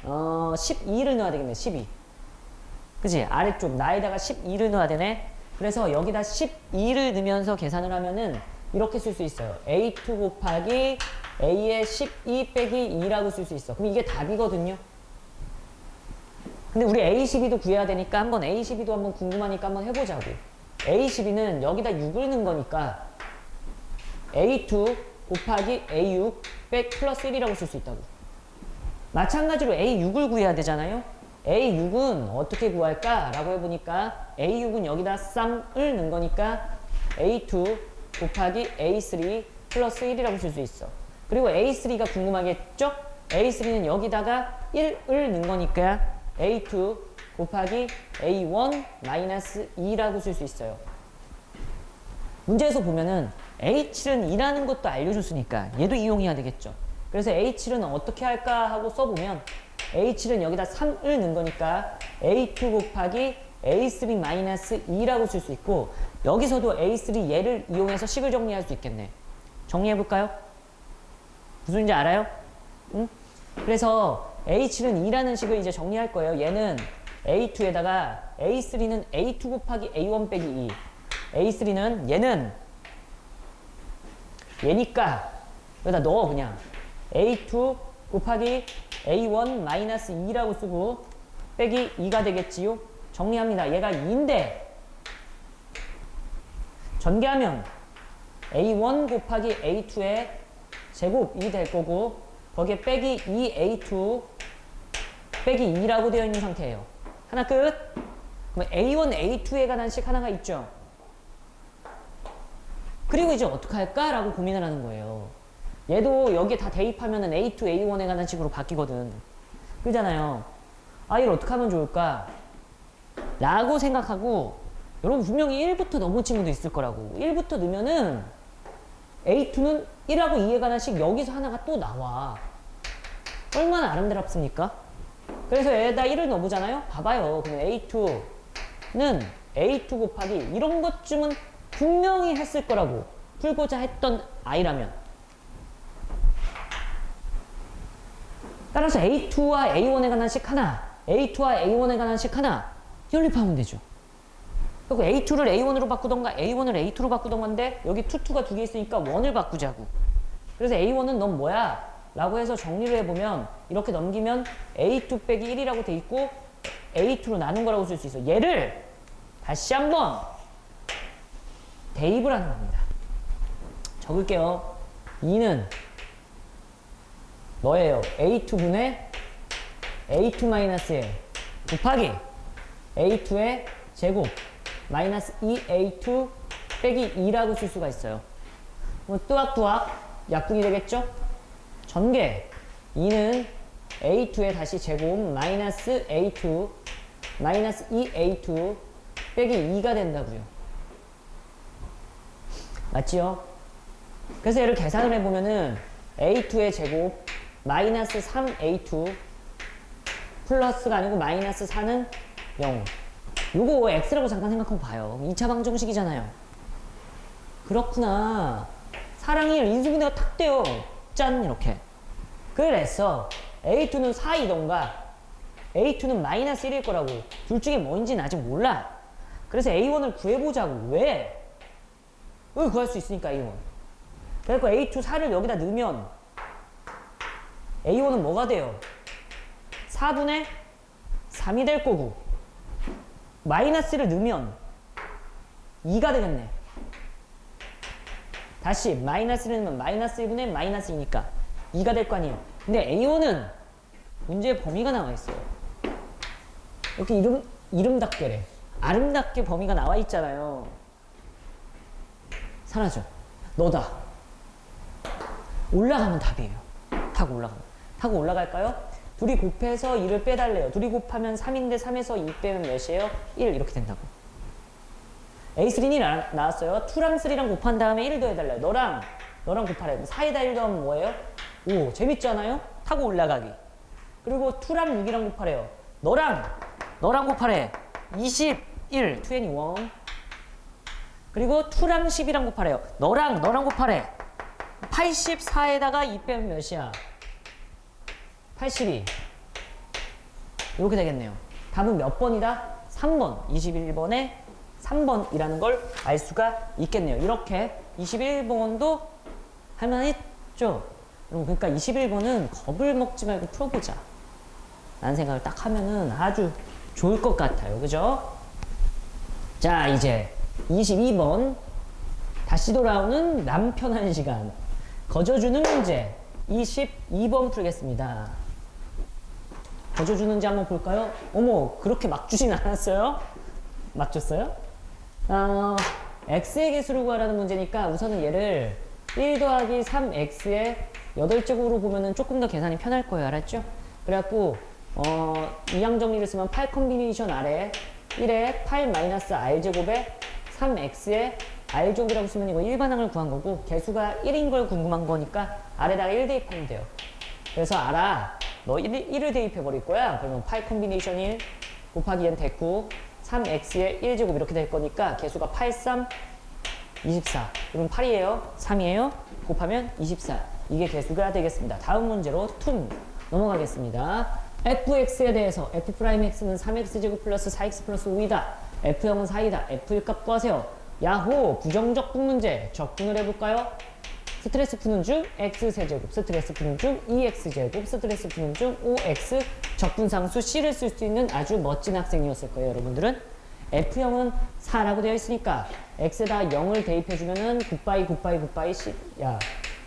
12를 넣어야 되겠네. 12. 그치? 아래쪽 나에다가 12를 넣어야 되네. 그래서 여기다 12를 넣으면서 계산을 하면은 이렇게 쓸 수 있어요. A2 곱하기 A의 12 빼기 2라고 쓸 수 있어. 그럼 이게 답이거든요. 근데 우리 A12도 구해야 되니까 한번 A12도 한번 궁금하니까 한번 해보자고. A12는 여기다 6을 넣은 거니까 A2 곱하기 A6 백 플러스 1이라고 쓸 수 있다고. 마찬가지로 A6을 구해야 되잖아요. A6은 어떻게 구할까? 라고 해보니까 A6은 여기다 3을 넣은 거니까 A2 곱하기 A3 플러스 1이라고 쓸 수 있어. 그리고 A3가 궁금하겠죠? A3는 여기다가 1을 넣은 거니까 A2 곱하기 A1 마이너스 2라고 쓸 수 있어요. 문제에서 보면은 H는 2라는 것도 알려줬으니까 얘도 이용해야 되겠죠. 그래서 H는 어떻게 할까 하고 써보면 H는 여기다 3을 넣은 거니까 A2 곱하기 A3 마이너스 2라고 쓸 수 있고 여기서도 A3 얘를 이용해서 식을 정리할 수 있겠네. 정리해볼까요? 무슨 소리인지 알아요? 응? 그래서 H는 2라는 식을 이제 정리할 거예요. 얘는 A2에다가 A3는 A2 곱하기 A1 빼기 2. A3는 얘니까 여기다 넣어 그냥. A2 곱하기 A1 마이너스 2라고 쓰고 빼기 2가 되겠지요. 정리합니다. 얘가 2인데 전개하면 A1 곱하기 A2의 제곱이 될 거고 거기에 빼기 2A2 빼기 2라고 되어 있는 상태예요. 하나 끝. 그럼 A1, A2에 관한 식 하나가 있죠. 그리고 이제 어떡할까? 라고 고민을 하는 거예요. 얘도 여기에 다 대입하면은 A2, A1에 관한 식으로 바뀌거든. 그러잖아요. 이걸 어떻게 하면 좋을까? 라고 생각하고 여러분 분명히 1부터 넘은 친구도 있을 거라고. 1부터 넣으면은 A2는 1하고 2에 관한 식 여기서 하나가 또 나와. 얼마나 아름답습니까? 그래서 얘에다 1을 넣어보잖아요. 봐봐요. 그럼 A2는 A2 곱하기 이런 것쯤은 분명히 했을 거라고. 풀고자 했던 아이라면. 따라서 A2와 A1에 관한 식 하나, A2와 A1에 관한 식 하나 연립하면 되죠. 그리고 A2를 A1으로 바꾸던가 A1을 A2로 바꾸던가인데 여기 2가 두 개 있으니까 1을 바꾸자고. 그래서 A1은 넌 뭐야? 라고 해서 정리를 해보면 이렇게 넘기면 A2 빼기 1이라고 돼 있고 A2로 나눈 거라고 쓸 수 있어. 얘를 다시 한번 대입을 하는 겁니다. 적을게요. 2는 뭐예요? A2분의 A2-1 곱하기 A2의 제곱 마이너스 2A2 빼기 2라고 쓸 수가 있어요. 그럼 뚜악뚜악 약분이 되겠죠? 전개 2는 A2의 다시 제곱 마이너스 A2 마이너스 2a2 빼기 2가 된다고요. 맞지요? 그래서 얘를 계산을 해보면은 a2의 제곱 마이너스 3a2 플러스가 아니고 마이너스 4는 0. 요거 x라고 잠깐 생각하고 봐요. 2차 방정식이잖아요. 그렇구나. 4랑 1 인수분해가 탁 돼요. 짠 이렇게. 그래서 a2는 4이던가 a2는 마이너스 1일 거라고. 둘 중에 뭔지는 아직 몰라. 그래서 a1을 구해보자고. 왜? 왜 구할 수 있으니까 a1. 그래서 a2 4를 여기다 넣으면 a1은 뭐가 돼요? 4분의 3이 될 거고 마이너스를 넣으면 2가 되겠네. 다시 마이너스를 넣으면 마이너스 1분의 마이너스 2니까 2가 될 거 아니에요. 근데 a1은 문제의 범위가 나와 있어요. 이렇게 이름답게래. 아름답게 범위가 나와 있잖아요. 사라져. 너다. 올라가면 답이에요. 타고 올라가면. 타고 올라갈까요? 둘이 곱해서 2를 빼달래요. 둘이 곱하면 3인데 3에서 2 빼면 몇이에요? 1 이렇게 된다고. A3는 나왔어요. 2랑 3랑 곱한 다음에 1 더해달래요. 너랑 곱하래. 4에다 1 더하면 뭐예요? 5. 재밌잖아요? 타고 올라가기. 그리고 2랑 6이랑 곱하래요. 너랑 곱하래. 21, 21. 그리고 2랑 10이랑 곱하래요. 너랑 곱하래. 84에다가 2 빼면 몇이야? 82. 이렇게 되겠네요. 답은 몇 번이다? 3번. 21번에 3번이라는 걸 알 수가 있겠네요. 이렇게 21번도 할만했죠? 여러분, 그러니까 21번은 겁을 먹지 말고 풀어보자 라는 생각을 딱 하면은 아주 좋을 것 같아요. 그죠? 자, 이제 22번. 다시 돌아오는 남 편한 시간. 거저주는 문제 22번 풀겠습니다. 거저주는지 한번 볼까요? 어머, 그렇게 막 주진 않았어요? 막 줬어요? x의 개수를 구하라는 문제니까 우선은 얘를 1 더하기 3x의 8제곱으로 보면은 조금 더 계산이 편할 거예요. 알았죠? 그래갖고 이항 정리를 쓰면 8 컴비네이션 아래 1에 8 마이너스 r제곱에 3x의 r제곱이라고 쓰면 이거 일반항을 구한 거고 개수가 1인 걸 궁금한 거니까 아래다가 1 대입하면 돼요. 그래서 알아. 너 1을 대입해 버릴 거야. 그러면 8 컴비네이션 1 곱하기 n 됐고 3x의 1제곱 이렇게 될 거니까 개수가 8, 3, 24. 그럼 8이에요? 3이에요? 곱하면 24. 이게 개수가 되겠습니다. 다음 문제로 퉁 넘어가겠습니다. fx에 대해서 f'x는 3x제곱 플러스 4x 플러스 5이다. f형은 4이다. f의 값 구하세요. 야호! 부정적분 문제 적분을 해볼까요? 스트레스 푸는 중 x세제곱, 스트레스 푸는 중 2x제곱, 스트레스 푸는 중 5x 적분상수 c를 쓸 수 있는 아주 멋진 학생이었을 거예요. 여러분들은 f형은 4라고 되어 있으니까 x에다 0을 대입해주면은 굿바이 c. 야,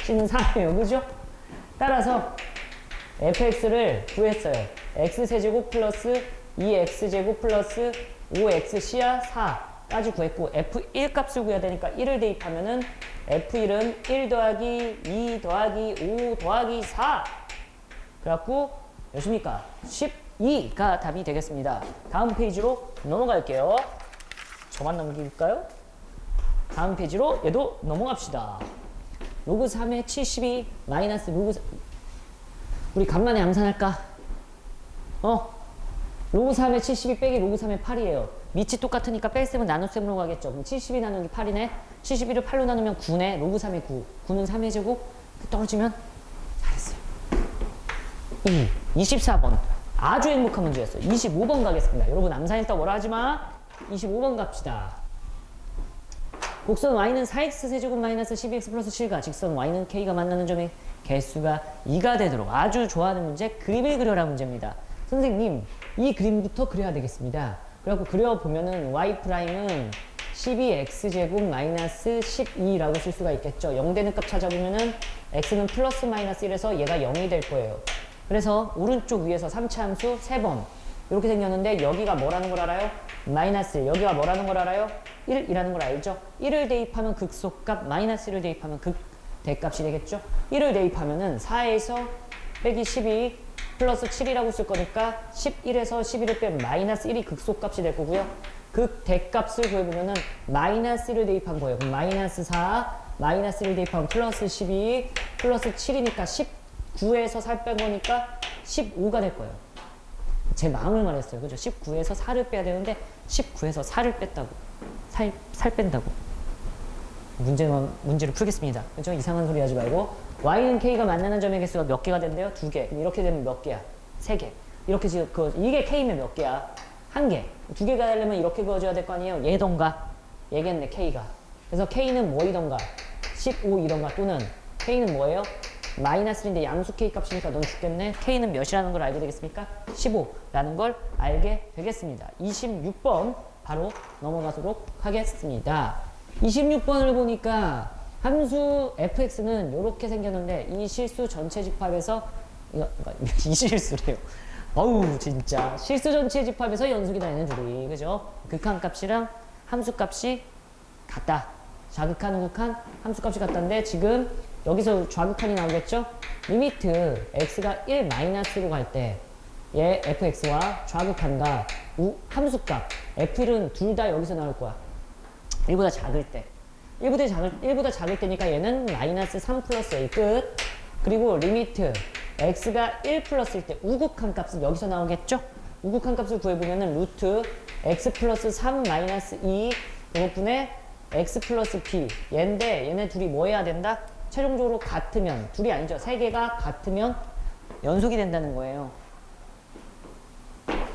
c는 4예요. 그죠? 따라서 fx를 구했어요. x세제곱 플러스 2x제곱 플러스 5xc야 4까지 구했고 f1 값을 구해야 되니까 1을 대입하면은 f1은 1 더하기 2 더하기 5 더하기 4 그래갖고 몇입니까? 12가 답이 되겠습니다. 다음 페이지로 넘어갈게요. 저만 넘길까요? 다음 페이지로 얘도 넘어갑시다. 로그 3의 72 마이너스 로그 3 우리 간만에 암산할까? 로그 3의 72 빼기 로그 3의 8이에요. 밑이 똑같으니까 뺄셈은 나눗셈으로 가겠죠. 그럼 72 나누기 8이네. 72를 8로 나누면 9네. 로그 3의 9. 9는 3의 제곱. 떨어지면 잘했어요. 24번. 아주 행복한 문제였어요. 25번 가겠습니다. 여러분 암산했다 뭐라 하지 마. 25번 갑시다. 곡선 y는 4x 세제곱 마이너스 12x 플러스 7과 직선 y는 k가 만나는 점의 개수가 2가 되도록 아주 좋아하는 문제 그림을 그려라 문제입니다. 선생님 이 그림부터 그려야 되겠습니다. 그래갖고 그려보면은 y''은 12x제곱 마이너스 12라고 쓸 수가 있겠죠. 0 되는 값 찾아보면은 x는 플러스 마이너스 1에서 얘가 0이 될 거예요. 그래서 오른쪽 위에서 3차 함수 3번 이렇게 생겼는데 여기가 뭐라는 걸 알아요? 마이너스 1. 여기가 뭐라는 걸 알아요? 1이라는 걸 알죠? 1을 대입하면 극소값, 마이너스 1을 대입하면 극대값이 되겠죠? 1을 대입하면은 4에서 빼기 12 플러스 7이라고 쓸 거니까 11에서 11을 빼면 마이너스 1이 극소값이 될 거고요. 극대값을 구해보면은 마이너스 1을 대입한 거예요. 그럼 마이너스 4, 마이너스 1을 대입하면 플러스 12, 플러스 7이니까 19에서 4 뺀 거니까 15가 될 거예요. 제 마음을 말했어요. 그죠? 19에서 4를 빼야 되는데 19에서 4를 뺐다고. 살 뺀다고. 문제를 풀겠습니다. 그죠? 이상한 소리 하지 말고. y는 k가 만나는 점의 개수가 몇 개가 된대요? 2개. 그럼 이렇게 되면 몇 개야? 3개. 이렇게 지금 이게 k면 몇 개야? 1개. 2개가 되려면 이렇게 그어줘야 될 거 아니에요? 얘던가 얘겠네 k가. 그래서 k는 뭐이던가 15이던가 또는 k는 뭐예요? 마이너스 1인데 양수 k 값이니까 넌 죽겠네. k는 몇이라는 걸 알게 되겠습니까? 15라는 걸 알게 되겠습니다. 26번 바로 넘어가도록 하겠습니다. 26번을 보니까 함수 fx는 이렇게 생겼는데 이 실수 전체 집합에서 이 실수래요. 어우 진짜 실수 전체 집합에서 연속이 다니는 줄이 그죠? 극한값이랑 함수값이 같다. 자극한 우극한 함수값이 같다는데 지금 여기서 좌극한이 나오겠죠? 리미트 x가 1 마이너스로 갈 때 얘 fx와 좌극한과 함수값 f1은 둘 다 여기서 나올 거야. 1보다 작을 때 1보다 작을 때니까 얘는 마이너스 3 플러스 a 끝. 그리고 리미트 x가 1 플러스일 때 우극한 값은 여기서 나오겠죠? 우극한 값을 구해보면은 루트 x 플러스 3 마이너스 2 그것분의 x 플러스 b 얘인데 얘네 둘이 뭐 해야 된다? 최종적으로 같으면 둘이 아니죠. 세 개가 같으면 연속이 된다는 거예요.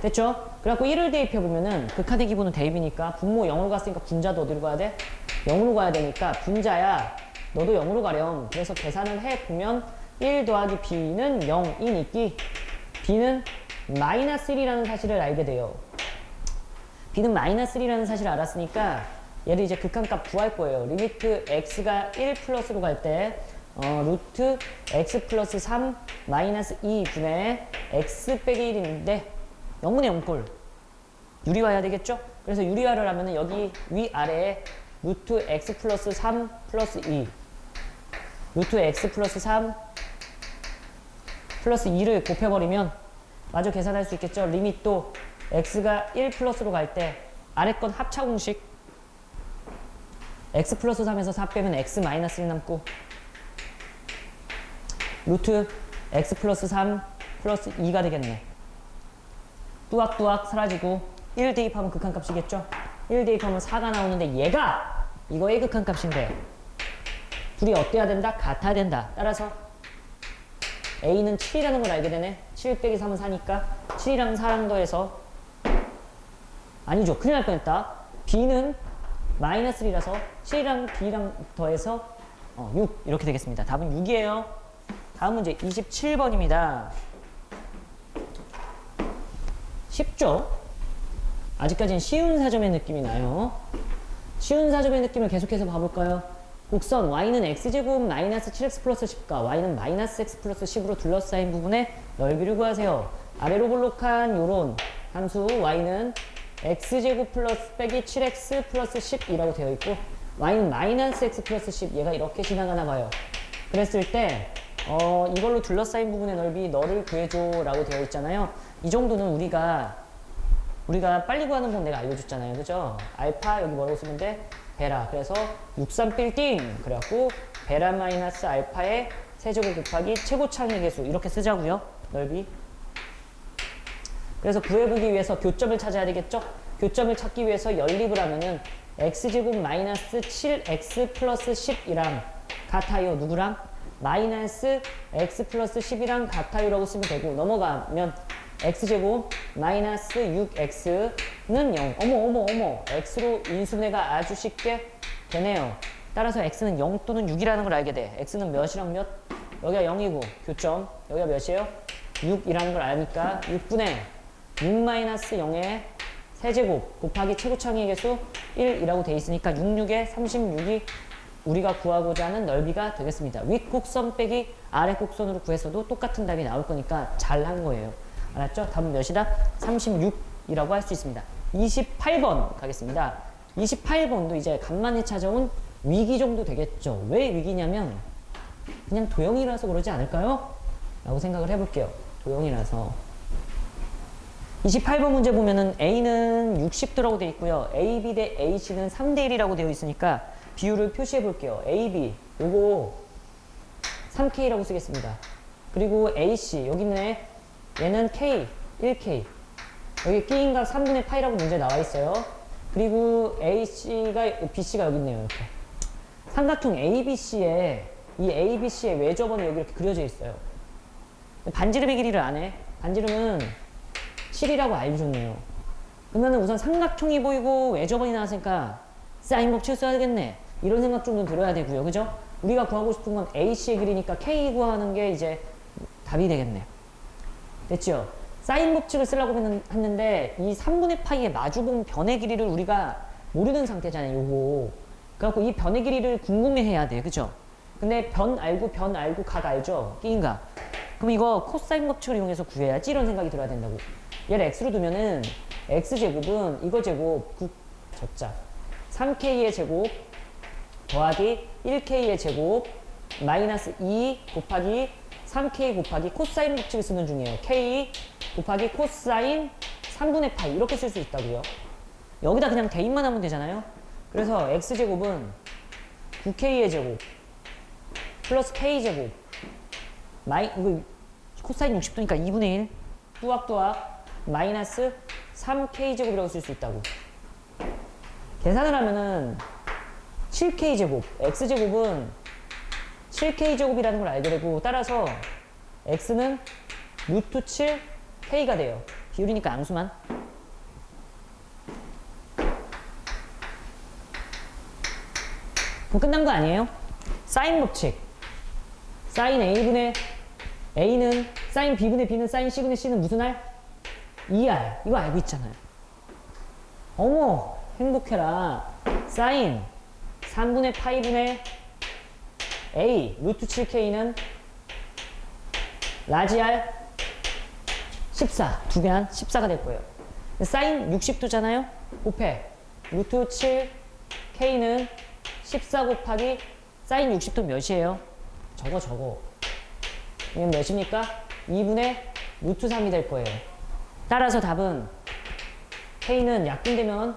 됐죠? 그래갖고 1을 대입해보면은 극한의 기본은 대입이니까 분모 0으로 갔으니까 분자도 어디로 가야 돼? 0으로 가야 되니까 분자야 너도 0으로 가렴. 그래서 계산을 해보면 1 더하기 b는 0이니까 b는 마이너스 1이라는 사실을 알게 돼요. b는 마이너스 1이라는 사실을 알았으니까 얘를 이제 극한값 구할 거예요. 리미트 x가 1 플러스로 갈 때 루트 x 플러스 3 마이너스 2분의 x 빼기 1인데 0분의 0꼴 유리화해야 되겠죠? 그래서 유리화를 하면은 여기 위아래에 루트 x 플러스 3 플러스 2 루트 x 플러스 3 플러스 2를 곱해버리면 마저 계산할 수 있겠죠? 리밋도 x가 1 플러스로 갈 때 아래 건 합차 공식 x 플러스 3에서 4 빼면 x 마이너스 1 남고 루트 x 플러스 3 플러스 2가 되겠네. 뚜악뚜악 사라지고 1 대입하면 극한값이겠죠? 1 대입하면 4가 나오는데 얘가 이거의 극한값인데 둘이 어때야 된다? 같아야 된다. 따라서 a는 7이라는 걸 알게 되네. 7 빼기 3은 4니까 7이랑 4랑 더해서 아니죠. 큰일 날 뻔했다. b는 마이너스 1이라서 7이랑 b랑 더해서 6 이렇게 되겠습니다. 답은 6이에요. 다음 문제 27번입니다. 쉽죠? 아직까지는 쉬운 사점의 느낌이 나요. 쉬운 사점의 느낌을 계속해서 봐볼까요? 곡선 y는 x제곱 마이너스 7x 플러스 10과 y는 마이너스 x 플러스 10으로 둘러싸인 부분의 넓이를 구하세요. 아래로 볼록한 요런 함수 y는 x제곱 플러스 빼기 7x 플러스 10이라고 되어 있고 y는 마이너스 x 플러스 10 얘가 이렇게 지나가나 봐요. 그랬을 때 이걸로 둘러싸인 부분의 넓이 너를 구해줘 라고 되어 있잖아요. 이 정도는 우리가 빨리 구하는 법 내가 알려줬잖아요. 그죠? 알파 여기 뭐라고 쓰면 돼? 베라. 그래서 63 빌딩 그래갖고 베라 마이너스 알파의 세제곱 곱하기 최고차의 개수 이렇게 쓰자고요. 넓이. 그래서 구해보기 위해서 교점을 찾아야 되겠죠? 교점을 찾기 위해서 연립을 하면은 x제곱 마이너스 7x 플러스 10이랑 같아요. 누구랑? 마이너스 x 플러스 10이랑 같아요 라고 쓰면 되고 넘어가면 x제곱 마이너스 6x는 0. 어머 x로 인수분해가 아주 쉽게 되네요. 따라서 x는 0 또는 6이라는 걸 알게 돼. x는 몇이랑 몇? 여기가 0이고 교점 여기가 몇이에요? 6이라는 걸 아니까 6분의 6 마이너스 0의 세제곱 곱하기 최고차의 개수 1이라고 돼 있으니까 66에 36이 우리가 구하고자 하는 넓이가 되겠습니다. 윗 곡선 빼기 아래 곡선으로 구해서도 똑같은 답이 나올 거니까 잘한 거예요. 알았죠? 답은 몇이다? 36이라고 할 수 있습니다. 28번 가겠습니다. 28번도 이제 간만에 찾아온 위기 정도 되겠죠. 왜 위기냐면 그냥 도형이라서 그러지 않을까요? 라고 생각을 해볼게요. 도형이라서. 28번 문제 보면은 A는 60도라고 되어 있고요. AB 대 AC는 3대 1이라고 되어 있으니까 비율을 표시해 볼게요. AB 요거 3K라고 쓰겠습니다. 그리고 AC 여기 있네. 얘는 K 1K. 여기 끼인각 3분의 파이라고 문제 나와 있어요. 그리고 BC가 여기 있네요. 이렇게. 삼각형 ABC에 이 ABC의 외접원이 여기 이렇게 그려져 있어요. 반지름의 길이를 안 해. 반지름은 7이라고 알려줬네요. 그러면 우선 삼각형이 보이고 외접원이 나왔으니까 사인 법칙을 써야겠네. 이런 생각 좀 들어야 되고요. 그죠? 우리가 구하고 싶은 건 AC의 길이니까 K 구하는 게 이제 답이 되겠네. 됐죠? 사인 법칙을 쓰려고 했는데 이 3분의 파이의 마주봉 변의 길이를 우리가 모르는 상태잖아요. 요거. 그래갖고 이 변의 길이를 궁금해해야 돼. 그죠? 근데 변 알고 각 알죠? 끼인가? 그럼 이거 코사인 법칙을 이용해서 구해야지 이런 생각이 들어야 된다고. 얘를 x로 두면은 x제곱은 이거 제곱 적자 3k의 제곱 더하기 1k의 제곱 마이너스 2 곱하기 3k 곱하기 코사인 법칙을 쓰는 중이에요. k 곱하기 코사인 3분의 파이 이렇게 쓸 수 있다고요. 여기다 그냥 대입만 하면 되잖아요. 그래서 x제곱은 9k의 제곱 플러스 k제곱 이거 코사인 60도니까 2분의 1 뚜악뚜악 마이너스 3k제곱이라고 쓸 수 있다고. 계산을 하면은 7k제곱 x제곱은 7k제곱이라는 걸 알게 되고 따라서 x는 루트 7 k가 돼요. 비율이니까 양수만. 그럼 끝난 거 아니에요? 사인 법칙. 사인 a분의 a는 사인 b분의 b는 사인 c분의 c는 무슨 r? 2r. 이거 알고 있잖아요. 어머 행복해라. 사인 3분의 파이분의 a 루트 7k는 라지 r 14 두 배 한 14가 될 거예요. 사인 60도잖아요. 곱해 루트 7 k는 14 곱하기 사인 60도 몇이에요? 저거 이건 몇입니까? 2분의 루트 3이 될 거예요. 따라서 답은 k는 약분되면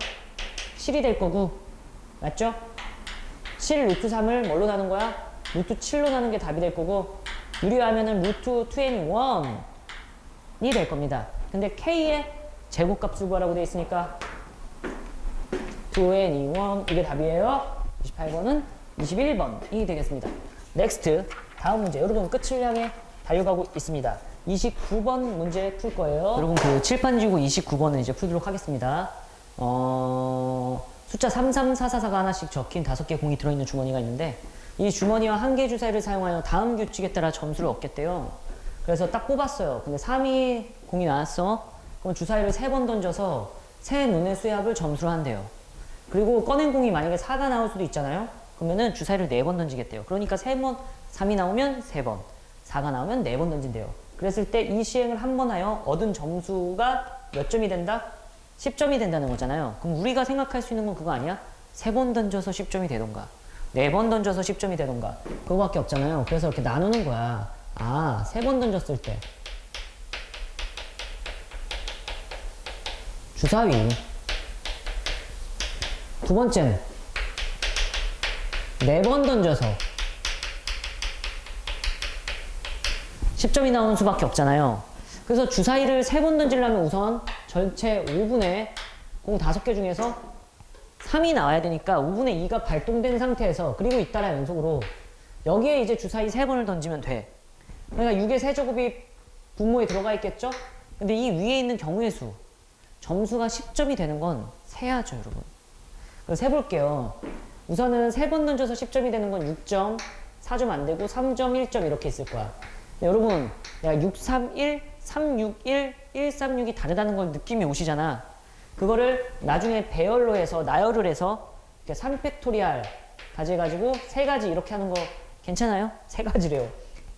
7이 될 거고 맞죠? 7 루트 3을 뭘로 나눈 거야? 루트 7로 나눈 게 답이 될 거고 유리하면은 루트 21이 될 겁니다. 근데 k의 제곱값을 구하라고 되어 있으니까 21 이게 답이에요. 28번은 21번이 되겠습니다. 넥스트 다음 문제. 여러분 끝을 향해 달려가고 있습니다. 29번 문제 풀 거예요. 여러분 그 칠판 지우고 29번을 이제 풀도록 하겠습니다. 숫자 33444가 하나씩 적힌 5개 공이 들어있는 주머니가 있는데 이 주머니와 한 개 주사위를 사용하여 다음 규칙에 따라 점수를 얻겠대요. 그래서 딱 뽑았어요. 근데 3이 공이 나왔어. 그럼 주사위를 3번 던져서 세 눈의 수합을 점수로 한대요. 그리고 꺼낸 공이 만약에 4가 나올 수도 있잖아요. 그러면은 주사위를 4번 던지겠대요. 그러니까 3번 3이 나오면 3번 4가 나오면 4번 던진대요. 그랬을 때 이 시행을 한 번 하여 얻은 점수가 몇 점이 된다? 10점이 된다는 거잖아요. 그럼 우리가 생각할 수 있는 건 그거 아니야? 3번 던져서 10점이 되던가 4번 던져서 10점이 되던가 그거밖에 없잖아요. 그래서 이렇게 나누는 거야. 아, 3번 던졌을 때 주사위 두 번째는 4번 던져서 10점이 나오는 수밖에 없잖아요. 그래서 주사위를 3번 던지려면 우선 전체 5분의 공 5개 중에서 3이 나와야 되니까 5분의 2가 발동된 상태에서 그리고 잇따라 연속으로 여기에 이제 주사위 3번을 던지면 돼. 그러니까 6의 세제곱이 분모에 들어가 있겠죠? 근데 이 위에 있는 경우의 수 점수가 10점이 되는 건 세야죠, 여러분. 그래서 세볼게요. 우선은 3번 던져서 10점이 되는 건 6점, 4점 안 되고 3점, 1점 이렇게 있을 거야. 여러분, 내가 631, 361, 136이 다르다는 걸 느낌이 오시잖아. 그거를 나중에 배열로 해서, 나열을 해서, 이렇게 3팩토리알 가져가지고 3가지 이렇게 하는 거 괜찮아요? 3가지래요.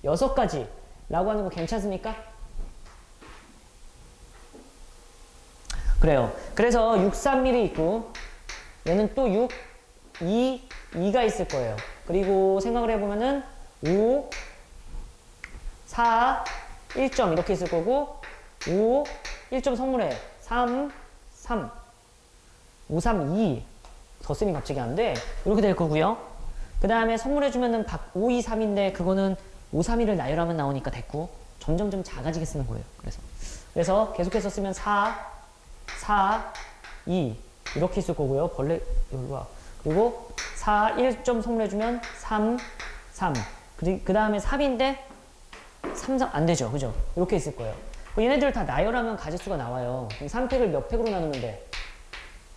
6가지 라고 하는 거 괜찮습니까? 그래요. 그래서 631이 있고, 얘는 또 6, 2가 있을 거예요. 그리고 생각을 해보면은 5, 4, 1점 이렇게 있을 거고 5, 1점 선물해. 3, 3, 5, 3, 2. 덧셈이 갑자기 안 돼. 이렇게 될 거고요. 그 다음에 선물해주면은 5, 2, 3인데 그거는 5, 3, 2를 나열하면 나오니까 됐고 점점점 작아지게 쓰는 거예요. 그래서 계속해서 쓰면 4, 4, 2 이렇게 있을 거고요. 벌레 여기 와. 그리고 4, 1점 선물해주면 3, 3. 그 다음에 3인데 3, 3 안 되죠. 그죠? 이렇게 있을 거예요. 얘네들 다 나열하면 가짓수가 나와요. 그럼 3팩을 몇 팩으로 나누면 돼?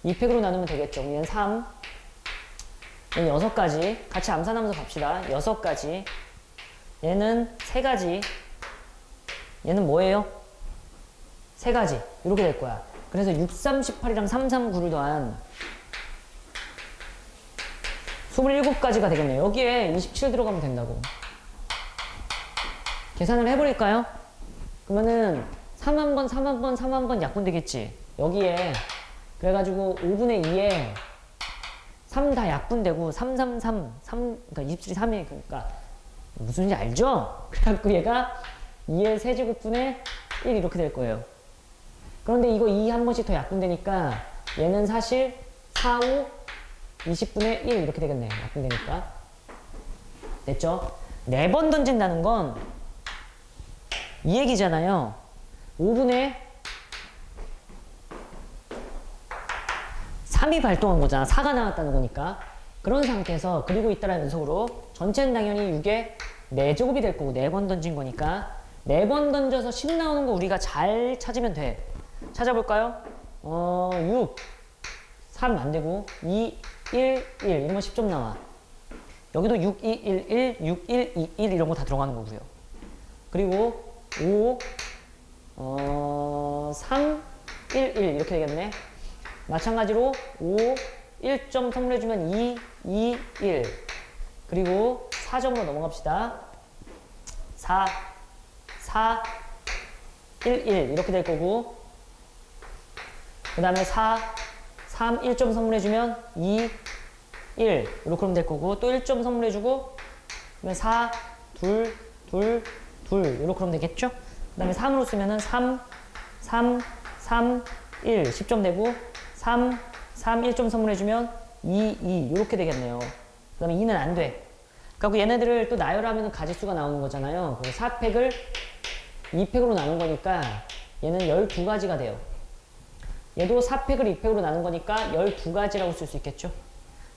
2팩으로 나누면 되겠죠. 얘는 3, 얘는 6가지. 같이 암산하면서 갑시다. 6가지. 얘는 3가지. 얘는 뭐예요? 3가지. 이렇게 될 거야. 그래서 6, 3, 18이랑 3, 3, 9를 더한 27가지가 되겠네요. 여기에 27 들어가면 된다고. 계산을 해버릴까요? 그러면은 3 한 번, 3 한 번, 3 한 번 약분되겠지. 여기에 그래가지고 5분의 2에 3 다 약분되고 3, 3, 3, 3 그러니까 27이 3이 그러니까 무슨지 알죠? 그래갖고 얘가 2의 세제곱분의 1 이렇게 될 거예요. 그런데 이거 2 한 번씩 더 약분되니까 얘는 사실 4, 5, 20분의 1 이렇게 되겠네. 약분되니까. 됐죠? 4번 던진다는 건 이 얘기잖아요. 5분의 3이 발동한 거잖아. 4가 나왔다는 거니까. 그런 상태에서 그리고 있다라는 연속으로 전체는 당연히 6의 4제곱이 될 거고 4번 던진 거니까 4번 던져서 10 나오는 거 우리가 잘 찾으면 돼. 찾아볼까요? 6, 3 안 되고 2, 1, 1 이러면 10점 나와. 여기도 6, 2, 1, 1, 6, 1, 2, 1 이런 거 다 들어가는 거고요. 그리고 5, 3, 1, 1 이렇게 되겠네. 마찬가지로 5, 1점 선물해주면 2, 2, 1 그리고 4점으로 넘어갑시다. 4, 4, 1, 1 이렇게 될 거고 그 다음에 4, 3, 1점 선물해주면 2, 1 이렇게 하면 될 거고 또 1점 선물해주고 그러면 4, 2, 2, 2 이렇게 하면 되겠죠? 그 다음에 3으로 쓰면은 3, 3, 3, 1 10점 되고 3, 3, 1점 선물해주면 2, 2 이렇게 되겠네요. 그 다음에 2는 안 돼. 그리고 얘네들을 또 나열하면 가짓수가 나오는 거잖아요. 그래서 4팩을 2팩으로 나눈 거니까 얘는 12가지가 돼요. 얘도 4팩을 2팩으로 나눈 거니까 12가지라고 쓸 수 있겠죠.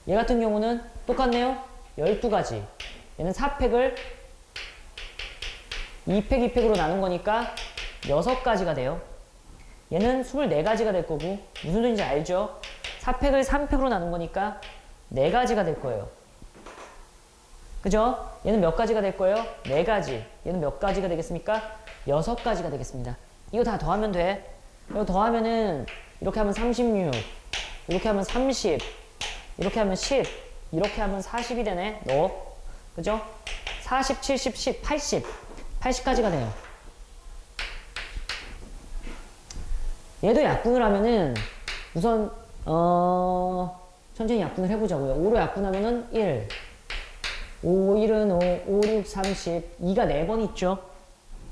얘 같은 경우는 똑같네요. 12가지. 얘는 4팩을 2팩, 2팩으로 나눈 거니까 6가지가 돼요. 얘는 24가지가 될 거고 무슨 소리인지 알죠? 4팩을 3팩으로 나눈 거니까 4가지가 될 거예요. 그죠? 얘는 몇 가지가 될 거예요? 4가지. 얘는 몇 가지가 되겠습니까? 6가지가 되겠습니다. 이거 다 더하면 돼. 이거 더하면은 이렇게 하면 36, 이렇게 하면 30, 이렇게 하면 10, 이렇게 하면 40이 되네. 너. 그죠? 40, 70, 10, 80. 80까지가 돼요. 얘도 약분을 하면은 우선 천천히 약분을 해보자고요. 5로 약분하면은 1, 5, 1은 5, 5, 6, 30, 2가 4번 있죠?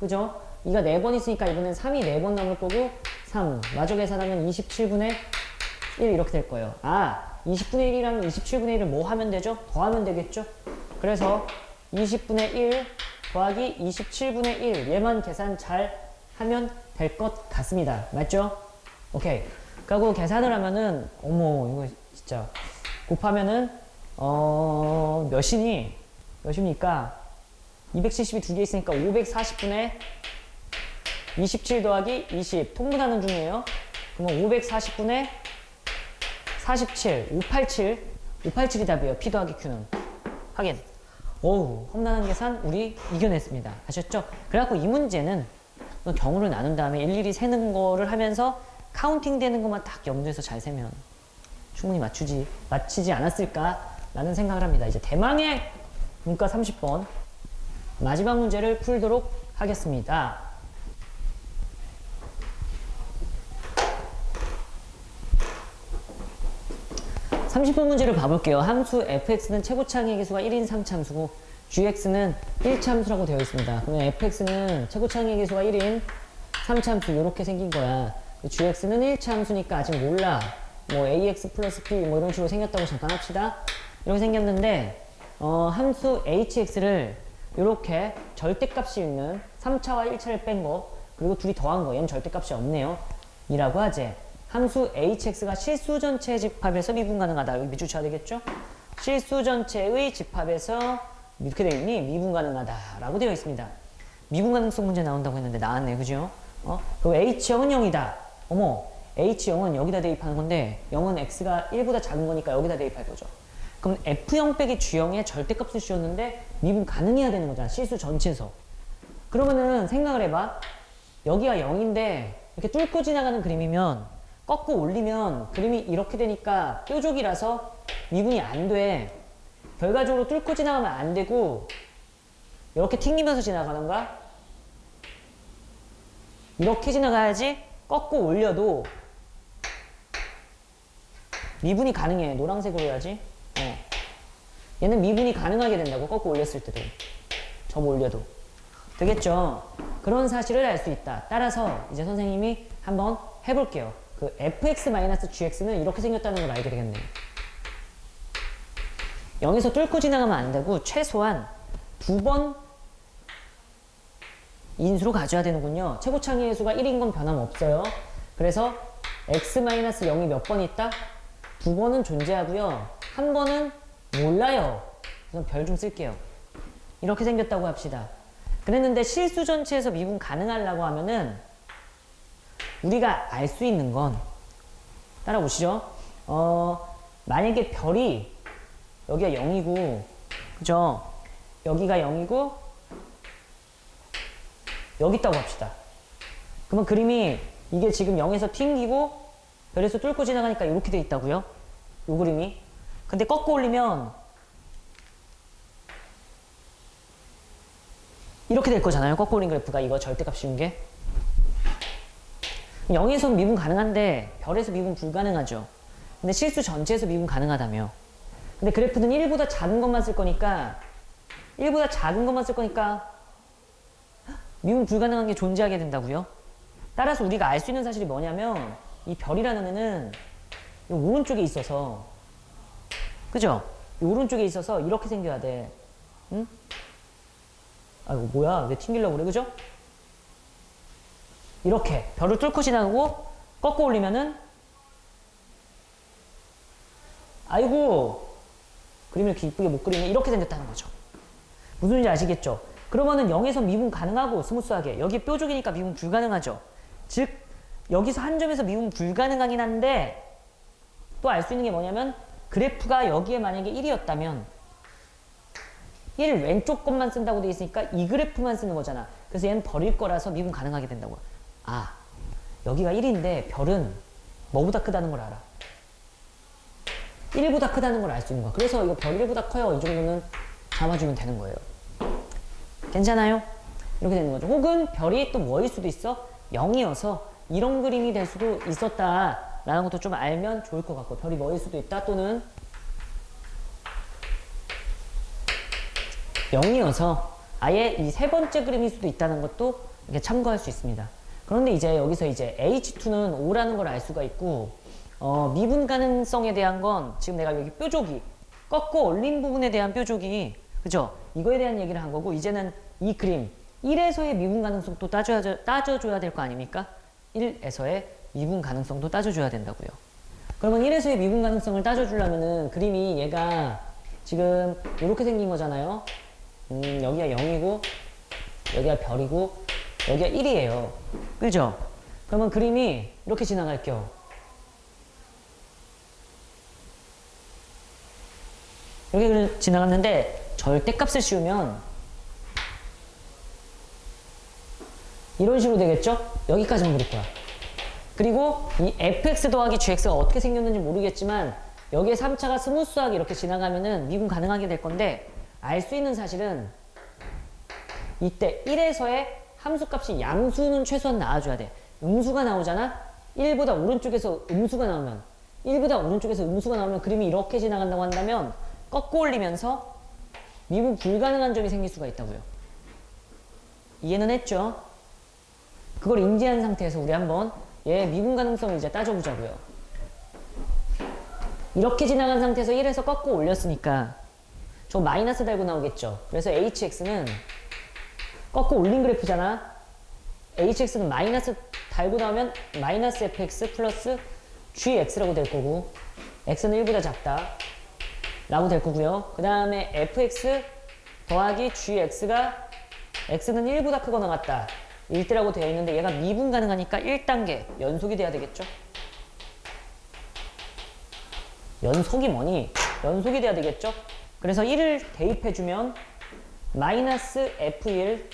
그죠? 2가 4번 있으니까 이번엔 3이 4번 남을 거고 3, 마저 계산하면 27분의 1 이렇게 될 거예요. 아, 20분의 1이라면 27분의 1을 뭐 하면 되죠? 더하면 되겠죠? 그래서 20분의 1 더하기 27분의 1 얘만 계산 잘 하면 될 것 같습니다. 맞죠? 오케이. 그리고 계산을 하면은 어머 이거 진짜 곱하면은 몇입니까? 270이 두 개 있으니까 540분의 27 더하기 20 통분하는 중이에요. 그러면 540분의 47 587이 답이에요. P 더하기 Q는 확인. 오우 험난한 계산 우리 이겨냈습니다. 아셨죠? 그래갖고 이 문제는 경우를 나눈 다음에 일일이 세는 거를 하면서 카운팅 되는 것만 딱 염두에서 잘 세면 충분히 맞히지 않았을까 라는 생각을 합니다. 이제 대망의 문과 30번 마지막 문제를 풀도록 하겠습니다. (30번) 문제를 봐볼게요. 함수 fx는 최고차항의 개수가 1인 3참수고 gx는 1차함수라고 되어 있습니다. 그러면 fx는 최고차항의 계수가 1인 3차함수 이렇게 생긴 거야. gx는 1차함수니까 아직 몰라. 뭐 ax 플러스 b 뭐 이런 식으로 생겼다고 잠깐 합시다. 이렇게 생겼는데 함수 hx를 이렇게 절대값이 있는 3차와 1차를 뺀 거, 그리고 둘이 더한 거, 얘는 절대값이 없네요. 이라고 하지. 함수 hx가 실수 전체의 집합에서 미분 가능하다. 여기 밑줄 쳐야 되겠죠? 실수 전체의 집합에서 이렇게 되어 있니? 미분 가능하다. 라고 되어 있습니다. 미분 가능성 문제 나온다고 했는데 나왔네. 그죠? 그리고 h형은 0이다. 어머, h형은 여기다 대입하는 건데 0은 x가 1보다 작은 거니까 여기다 대입할 거죠. 그럼 f형 빼기 g형의 절대값을 씌웠는데 미분 가능해야 되는 거잖아. 실수 전체에서. 그러면은 생각을 해봐. 여기가 0인데 이렇게 뚫고 지나가는 그림이면 꺾고 올리면 그림이 이렇게 되니까 뾰족이라서 미분이 안 돼. 결과적으로 뚫고 지나가면 안 되고 이렇게 튕기면서 지나가는가? 이렇게 지나가야지. 꺾고 올려도 미분이 가능해. 노란색으로 해야지. 얘는 미분이 가능하게 된다고. 꺾고 올렸을 때도. 점 올려도. 되겠죠? 그런 사실을 알 수 있다. 따라서 이제 선생님이 한번 해볼게요. 그 fx-gx는 이렇게 생겼다는 걸 알게 되겠네요. 0에서 뚫고 지나가면 안 되고 최소한 2번 인수로 가져야 되는군요. 최고차항의 수가 1인 건 변함없어요. 그래서 x-0이 몇 번 있다? 2번은 존재하고요. 한 번은 몰라요. 그래서 별 좀 쓸게요. 이렇게 생겼다고 합시다. 그랬는데 실수 전체에서 미분 가능하려고 하면은 우리가 알 수 있는 건 따라오시죠. 만약에 별이 여기가 0이고 그죠? 여기가 0이고 여기 있다고 합시다. 그러면 그림이 이게 지금 0에서 튕기고 별에서 뚫고 지나가니까 이렇게 돼 있다고요. 요 그림이. 근데 꺾고 올리면 이렇게 될 거잖아요. 꺾고 올린 그래프가 이거 절대값 씌운 게. 0에서 미분 가능한데 별에서 미분 불가능하죠. 근데 실수 전체에서 미분 가능하다며. 근데 그래프는 1보다 작은 것만 쓸 거니까 1보다 작은 것만 쓸 거니까 미분 불가능한 게 존재하게 된다고요. 따라서 우리가 알 수 있는 사실이 뭐냐면 이 별이라는 애는 이 오른쪽에 있어서 그죠? 이 오른쪽에 있어서 이렇게 생겨야 돼. 응? 아이고 뭐야 왜 튕기려고 그래 그죠? 이렇게 별을 뚫고 지나가고 꺾고 올리면은 아이고 그림을 이렇게 이쁘게 못 그리면 이렇게 생겼다는 거죠. 무슨 말인지 아시겠죠? 그러면은 0에서 미분 가능하고 스무스하게 여기 뾰족이니까 미분 불가능하죠. 즉 여기서 한 점에서 미분 불가능하긴 한데 또 알 수 있는 게 뭐냐면 그래프가 여기에 만약에 1이었다면 1 왼쪽 것만 쓴다고 되어 있으니까 이 그래프만 쓰는 거잖아. 그래서 얘는 버릴 거라서 미분 가능하게 된다고. 아 여기가 1인데 별은 뭐보다 크다는 걸 알아. 1보다 크다는 걸 알 수 있는 거야. 그래서 이거 별 1보다 커요. 이 정도는 잡아주면 되는 거예요. 괜찮아요? 이렇게 되는 거죠. 혹은 별이 또 뭐일 수도 있어? 0이어서 이런 그림이 될 수도 있었다 라는 것도 좀 알면 좋을 것 같고 별이 뭐일 수도 있다 또는 0이어서 아예 이 세 번째 그림일 수도 있다는 것도 이렇게 참고할 수 있습니다. 그런데 이제 여기서 이제 H2는 5라는 걸 알 수가 있고 미분 가능성에 대한 건 지금 내가 여기 뾰족이 꺾고 올린 부분에 대한 뾰족이 그죠? 이거에 대한 얘기를 한 거고 이제는 이 그림 1에서의 미분 가능성도 따져줘야 될 거 아닙니까? 1에서의 미분 가능성도 따져줘야 된다고요. 그러면 1에서의 미분 가능성을 따져주려면은 그림이 얘가 지금 이렇게 생긴 거잖아요. 여기가 0이고 여기가 별이고 여기가 1이에요. 그죠? 그러면 그림이 이렇게 지나갈게요. 이렇게 지나갔는데 절대값을 씌우면 이런 식으로 되겠죠? 여기까지만 그릴 거야. 그리고 이 fx 더하기 gx가 어떻게 생겼는지 모르겠지만 여기에 3차가 스무스하게 이렇게 지나가면은 미분 가능하게 될 건데 알 수 있는 사실은 이때 1에서의 함수값이 양수는 최소한 나와줘야 돼. 음수가 나오잖아? 1보다 오른쪽에서 음수가 나오면 1보다 오른쪽에서 음수가 나오면 그림이 이렇게 지나간다고 한다면 꺾고 올리면서 미분 불가능한 점이 생길 수가 있다고요. 이해는 했죠? 그걸 인지한 상태에서 우리 한번 얘 미분 가능성을 이제 따져보자고요. 이렇게 지나간 상태에서 1에서 꺾고 올렸으니까 저 마이너스 달고 나오겠죠. 그래서 hx는 꺾고 올린 그래프잖아. hx는 마이너스 달고 나오면 마이너스 fx 플러스 gx라고 될 거고 x는 1보다 작다 라고 될 거고요. 그 다음에 fx 더하기 gx가 x는 1보다 크거나 같다 1대라고 되어 있는데 얘가 미분 가능하니까 1단계 연속이 돼야 되겠죠. 연속이 뭐니? 연속이 돼야 되겠죠. 그래서 1을 대입해주면 마이너스 f1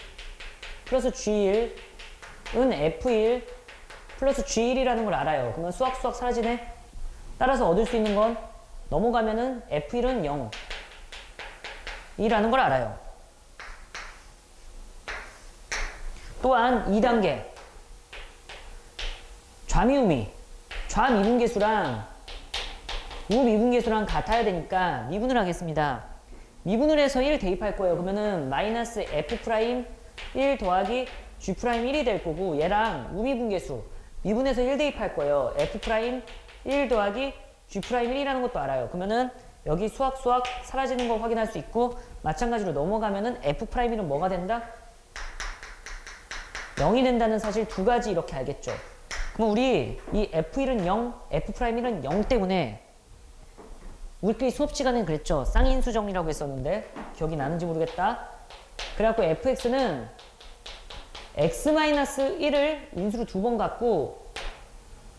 플러스 g1은 f1 플러스 g1이라는 걸 알아요. 그러면 수학 사라지네. 따라서 얻을 수 있는 건 넘어가면은 f1은 0 이라는 걸 알아요. 또한 2단계 좌미분계수랑 우미분계수랑 같아야 되니까 미분을 하겠습니다. 미분을 해서 1 대입할 거예요. 그러면은 마이너스 f' 1 더하기 g' 1이 될 거고 얘랑 우미분계수 미분해서 1 대입할 거예요. f' 1 더하기 g' 1이라는 것도 알아요. 그러면은 여기 수학 사라지는 거 확인할 수 있고 마찬가지로 넘어가면은 f'1은 뭐가 된다? 0이 된다는 사실 두 가지 이렇게 알겠죠. 그럼 우리 이 f1은 0, f'1은 0 때문에 우리끼리 수업 시간에 그랬죠. 쌍인수 정리라고 했었는데 기억이 나는지 모르겠다. 그래갖고 fx는 x-1을 인수로 2번 갖고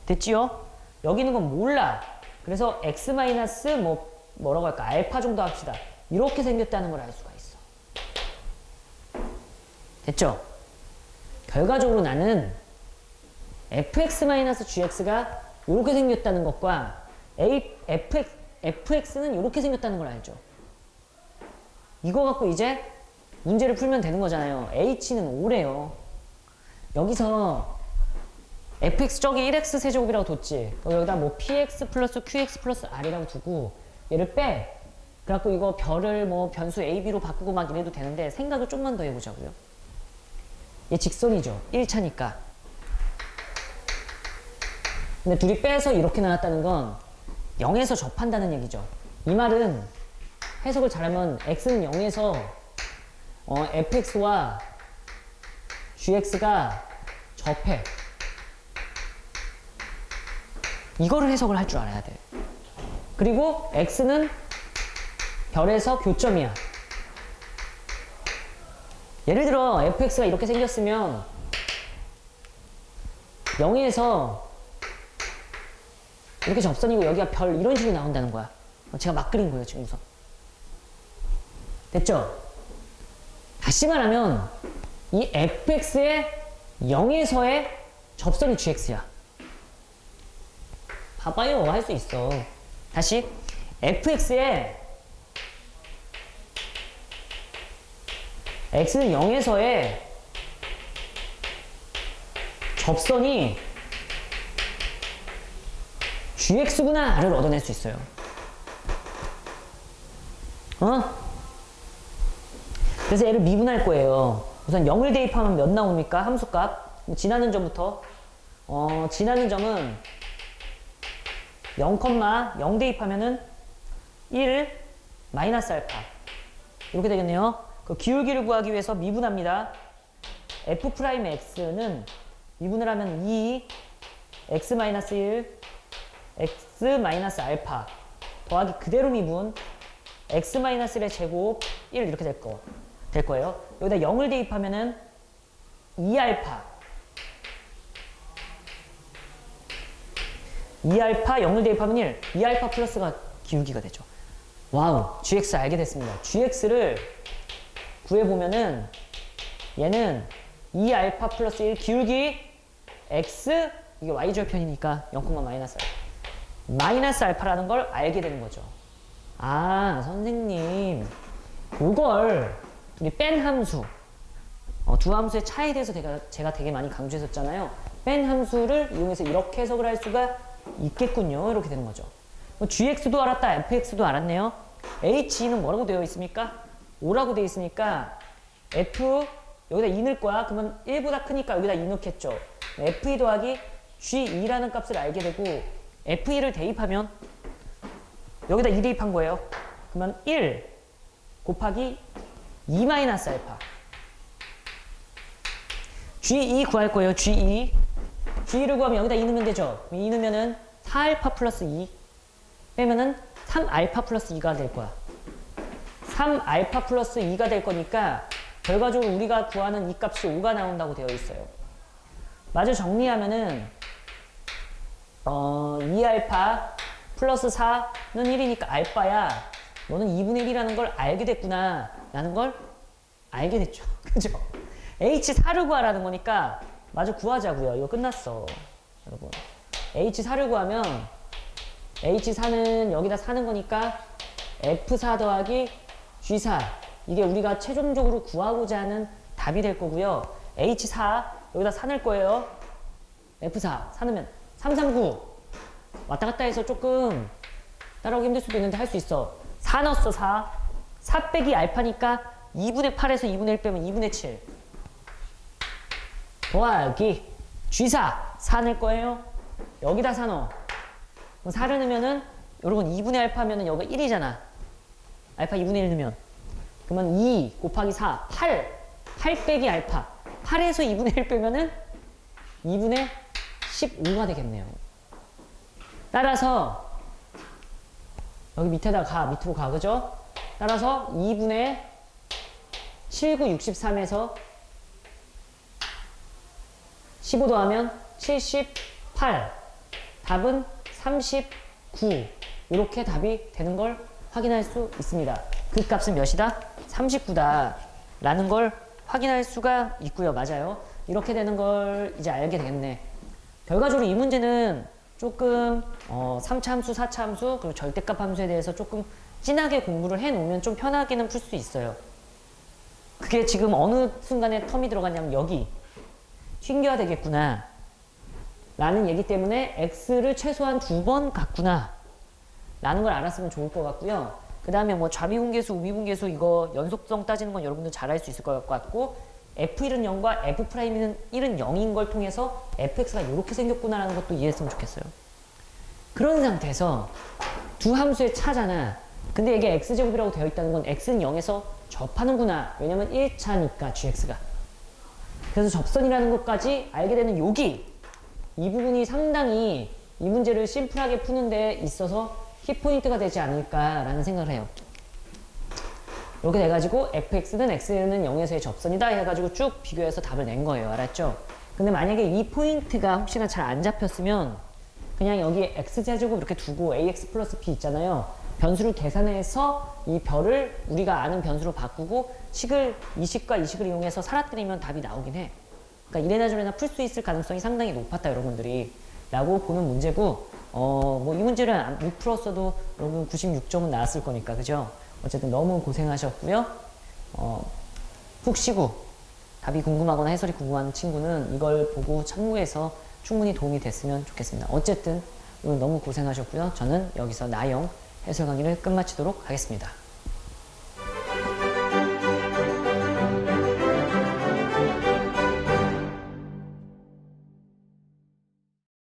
됐지요? 여기 있는 건 몰라. 그래서 x- 뭐라고 할까? 알파 정도 합시다. 이렇게 생겼다는 걸 알 수가 있어. 됐죠? 결과적으로 나는 fx-gx가 이렇게 생겼다는 것과 fx는 이렇게 생겼다는 걸 알죠. 이거 갖고 이제 문제를 풀면 되는 거잖아요. h는 5래요. 여기서 fx 저기 1x 세제곱이라고 뒀지. 여기다 뭐 px 플러스 qx 플러스 r이라고 두고 얘를 빼. 그래갖고 이거 별을 뭐 변수 a, b로 바꾸고 막 이래도 되는데 생각을 좀만 더 해보자고요. 얘 직선이죠. 1차니까. 근데 둘이 빼서 이렇게 나왔다는 건 0에서 접한다는 얘기죠. 이 말은 해석을 잘하면 x는 0에서 fx와 gx가 접해. 이거를 해석을 할 줄 알아야 돼. 그리고 x는 별에서 교점이야. 예를 들어 fx가 이렇게 생겼으면 0에서 이렇게 접선이고 여기가 별 이런 식으로 나온다는 거야. 제가 막 그린 거예요 지금 우선. 됐죠? 다시 말하면 이 fx의 0에서의 접선이 gx야. 봐봐요. 할 수 있어. 다시 fx의 x는 0에서의 접선이 gx구나를 얻어낼 수 있어요. 그래서 얘를 미분할 거예요. 우선 0을 대입하면 몇 나옵니까? 함수값. 지나는 점부터. 지나는 점은 0,0 대입하면은 1 마이너스 알파. 이렇게 되겠네요. 그 기울기를 구하기 위해서 미분합니다. f'x는 미분을 하면 2 x-1 x-알파 더하기 그대로 미분 x-1의 제곱 1 이렇게 될 거예요. 여기다 0을 대입하면은 2알파 0을 대입하면 1 2알파 플러스가 기울기가 되죠. 와우, gx 알게 됐습니다. gx를 구해보면은 얘는 2알파 플러스 1 기울기 x 이게 y절편이니까 0, 마이너스 알파 마이너스 알파라는 걸 알게 되는 거죠. 아, 선생님 이걸 우리 뺀 함수 두 함수의 차이에 대해서 제가 되게 많이 강조했었잖아요. 뺀 함수를 이용해서 이렇게 해석을 할 수가 있겠군요. 이렇게 되는 거죠. gx도 알았다, fx도 알았네요. h는 뭐라고 되어 있습니까? 5라고 돼 있으니까 F 여기다 2 넣을 거야. 그러면 1보다 크니까 여기다 2 넣겠죠. F2 더하기 G2라는 값을 알게 되고 F2를 대입하면 여기다 2 대입한 거예요. 그러면 1 곱하기 2 마이너스 알파. G2 구할 거예요. G2. G2를 구하면 여기다 2 넣으면 되죠. 2 넣으면은 4알파 플러스 2 빼면은 3알파 플러스 2가 될 거야. 3알파 플러스 2가 될 거니까 결과적으로 우리가 구하는 이 값이 5가 나온다고 되어 있어요. 마저 정리하면은 2알파 플러스 4는 1이니까 알파야. 너는 2분의 1이라는 걸 알게 됐구나 라는 걸 알게 됐죠. 그죠? H4를 구하라는 거니까 마저 구하자고요. 이거 끝났어. 여러분 H4를 구하면 H4는 여기다 사는 거니까 F4 더하기 G4 이게 우리가 최종적으로 구하고자 하는 답이 될 거고요. H4 여기다 4 넣을 거예요. F4 4 넣으면 339 왔다 갔다 해서 조금 따라오기 힘들 수도 있는데 할 수 있어. 4 넣었어. 4 빼기 알파니까 2분의 8에서 2분의 1 빼면 2분의 7 더하기 G4 4 넣을 거예요. 여기다 4 넣어. 그럼 4를 넣으면은 여러분 2분의 알파면은 여기가 1이잖아. 알파 2분의 1 넣으면 그러면 2 곱하기 4 8 빼기 알파 8에서 2분의 1 빼면은 2분의 15가 되겠네요. 따라서 여기 밑으로 가 그죠? 따라서 2분의 79 63에서 15 더하면 78 답은 39 이렇게 답이 되는 걸 확인할 수 있습니다. 그 값은 몇이다? 39다 라는 걸 확인할 수가 있고요. 맞아요. 이렇게 되는 걸 이제 알게 되겠네. 결과적으로 이 문제는 조금 3차 함수, 4차 함수 그리고 절대값 함수에 대해서 조금 진하게 공부를 해놓으면 좀 편하게는 풀 수 있어요. 그게 지금 어느 순간에 텀이 들어갔냐면 여기 튕겨야 되겠구나 라는 얘기 때문에 x를 최소한 2번 갔구나 라는 걸 알았으면 좋을 것 같고요. 그 다음에 뭐 좌미분계수, 우미분계수 이거 연속성 따지는 건 여러분들 잘 할 수 있을 것 같고 f1은 0과 f'는 1은 0인 걸 통해서 fx가 이렇게 생겼구나 라는 것도 이해했으면 좋겠어요. 그런 상태에서 두 함수의 차잖아. 근데 이게 x제곱이라고 되어 있다는 건 x는 0에서 접하는구나. 왜냐면 1차니까 gx가. 그래서 접선이라는 것까지 알게 되는 여기 이 부분이 상당히 이 문제를 심플하게 푸는 데 있어서 키포인트가 되지 않을까라는 생각을 해요. 이렇게 돼가지고 fx는 x는 0에서의 접선이다 해가지고 쭉 비교해서 답을 낸 거예요. 알았죠? 근데 만약에 이 포인트가 혹시나 잘 안 잡혔으면 그냥 여기 x제곱 이렇게 두고 ax 플러스 b 있잖아요. 변수를 계산해서 이 별을 우리가 아는 변수로 바꾸고 이 식과 이 식을 이용해서 살아뜨리면 답이 나오긴 해. 그러니까 이래나 저래나 풀 수 있을 가능성이 상당히 높았다 여러분들이 라고 보는 문제고 뭐 이 문제를 못 풀었어도 여러분 96점은 나왔을 거니까 그죠? 어쨌든 너무 고생하셨고요. 푹 쉬고 답이 궁금하거나 해설이 궁금한 친구는 이걸 보고 참고해서 충분히 도움이 됐으면 좋겠습니다. 어쨌든 오늘 너무 고생하셨고요. 저는 여기서 나영 해설 강의를 끝마치도록 하겠습니다.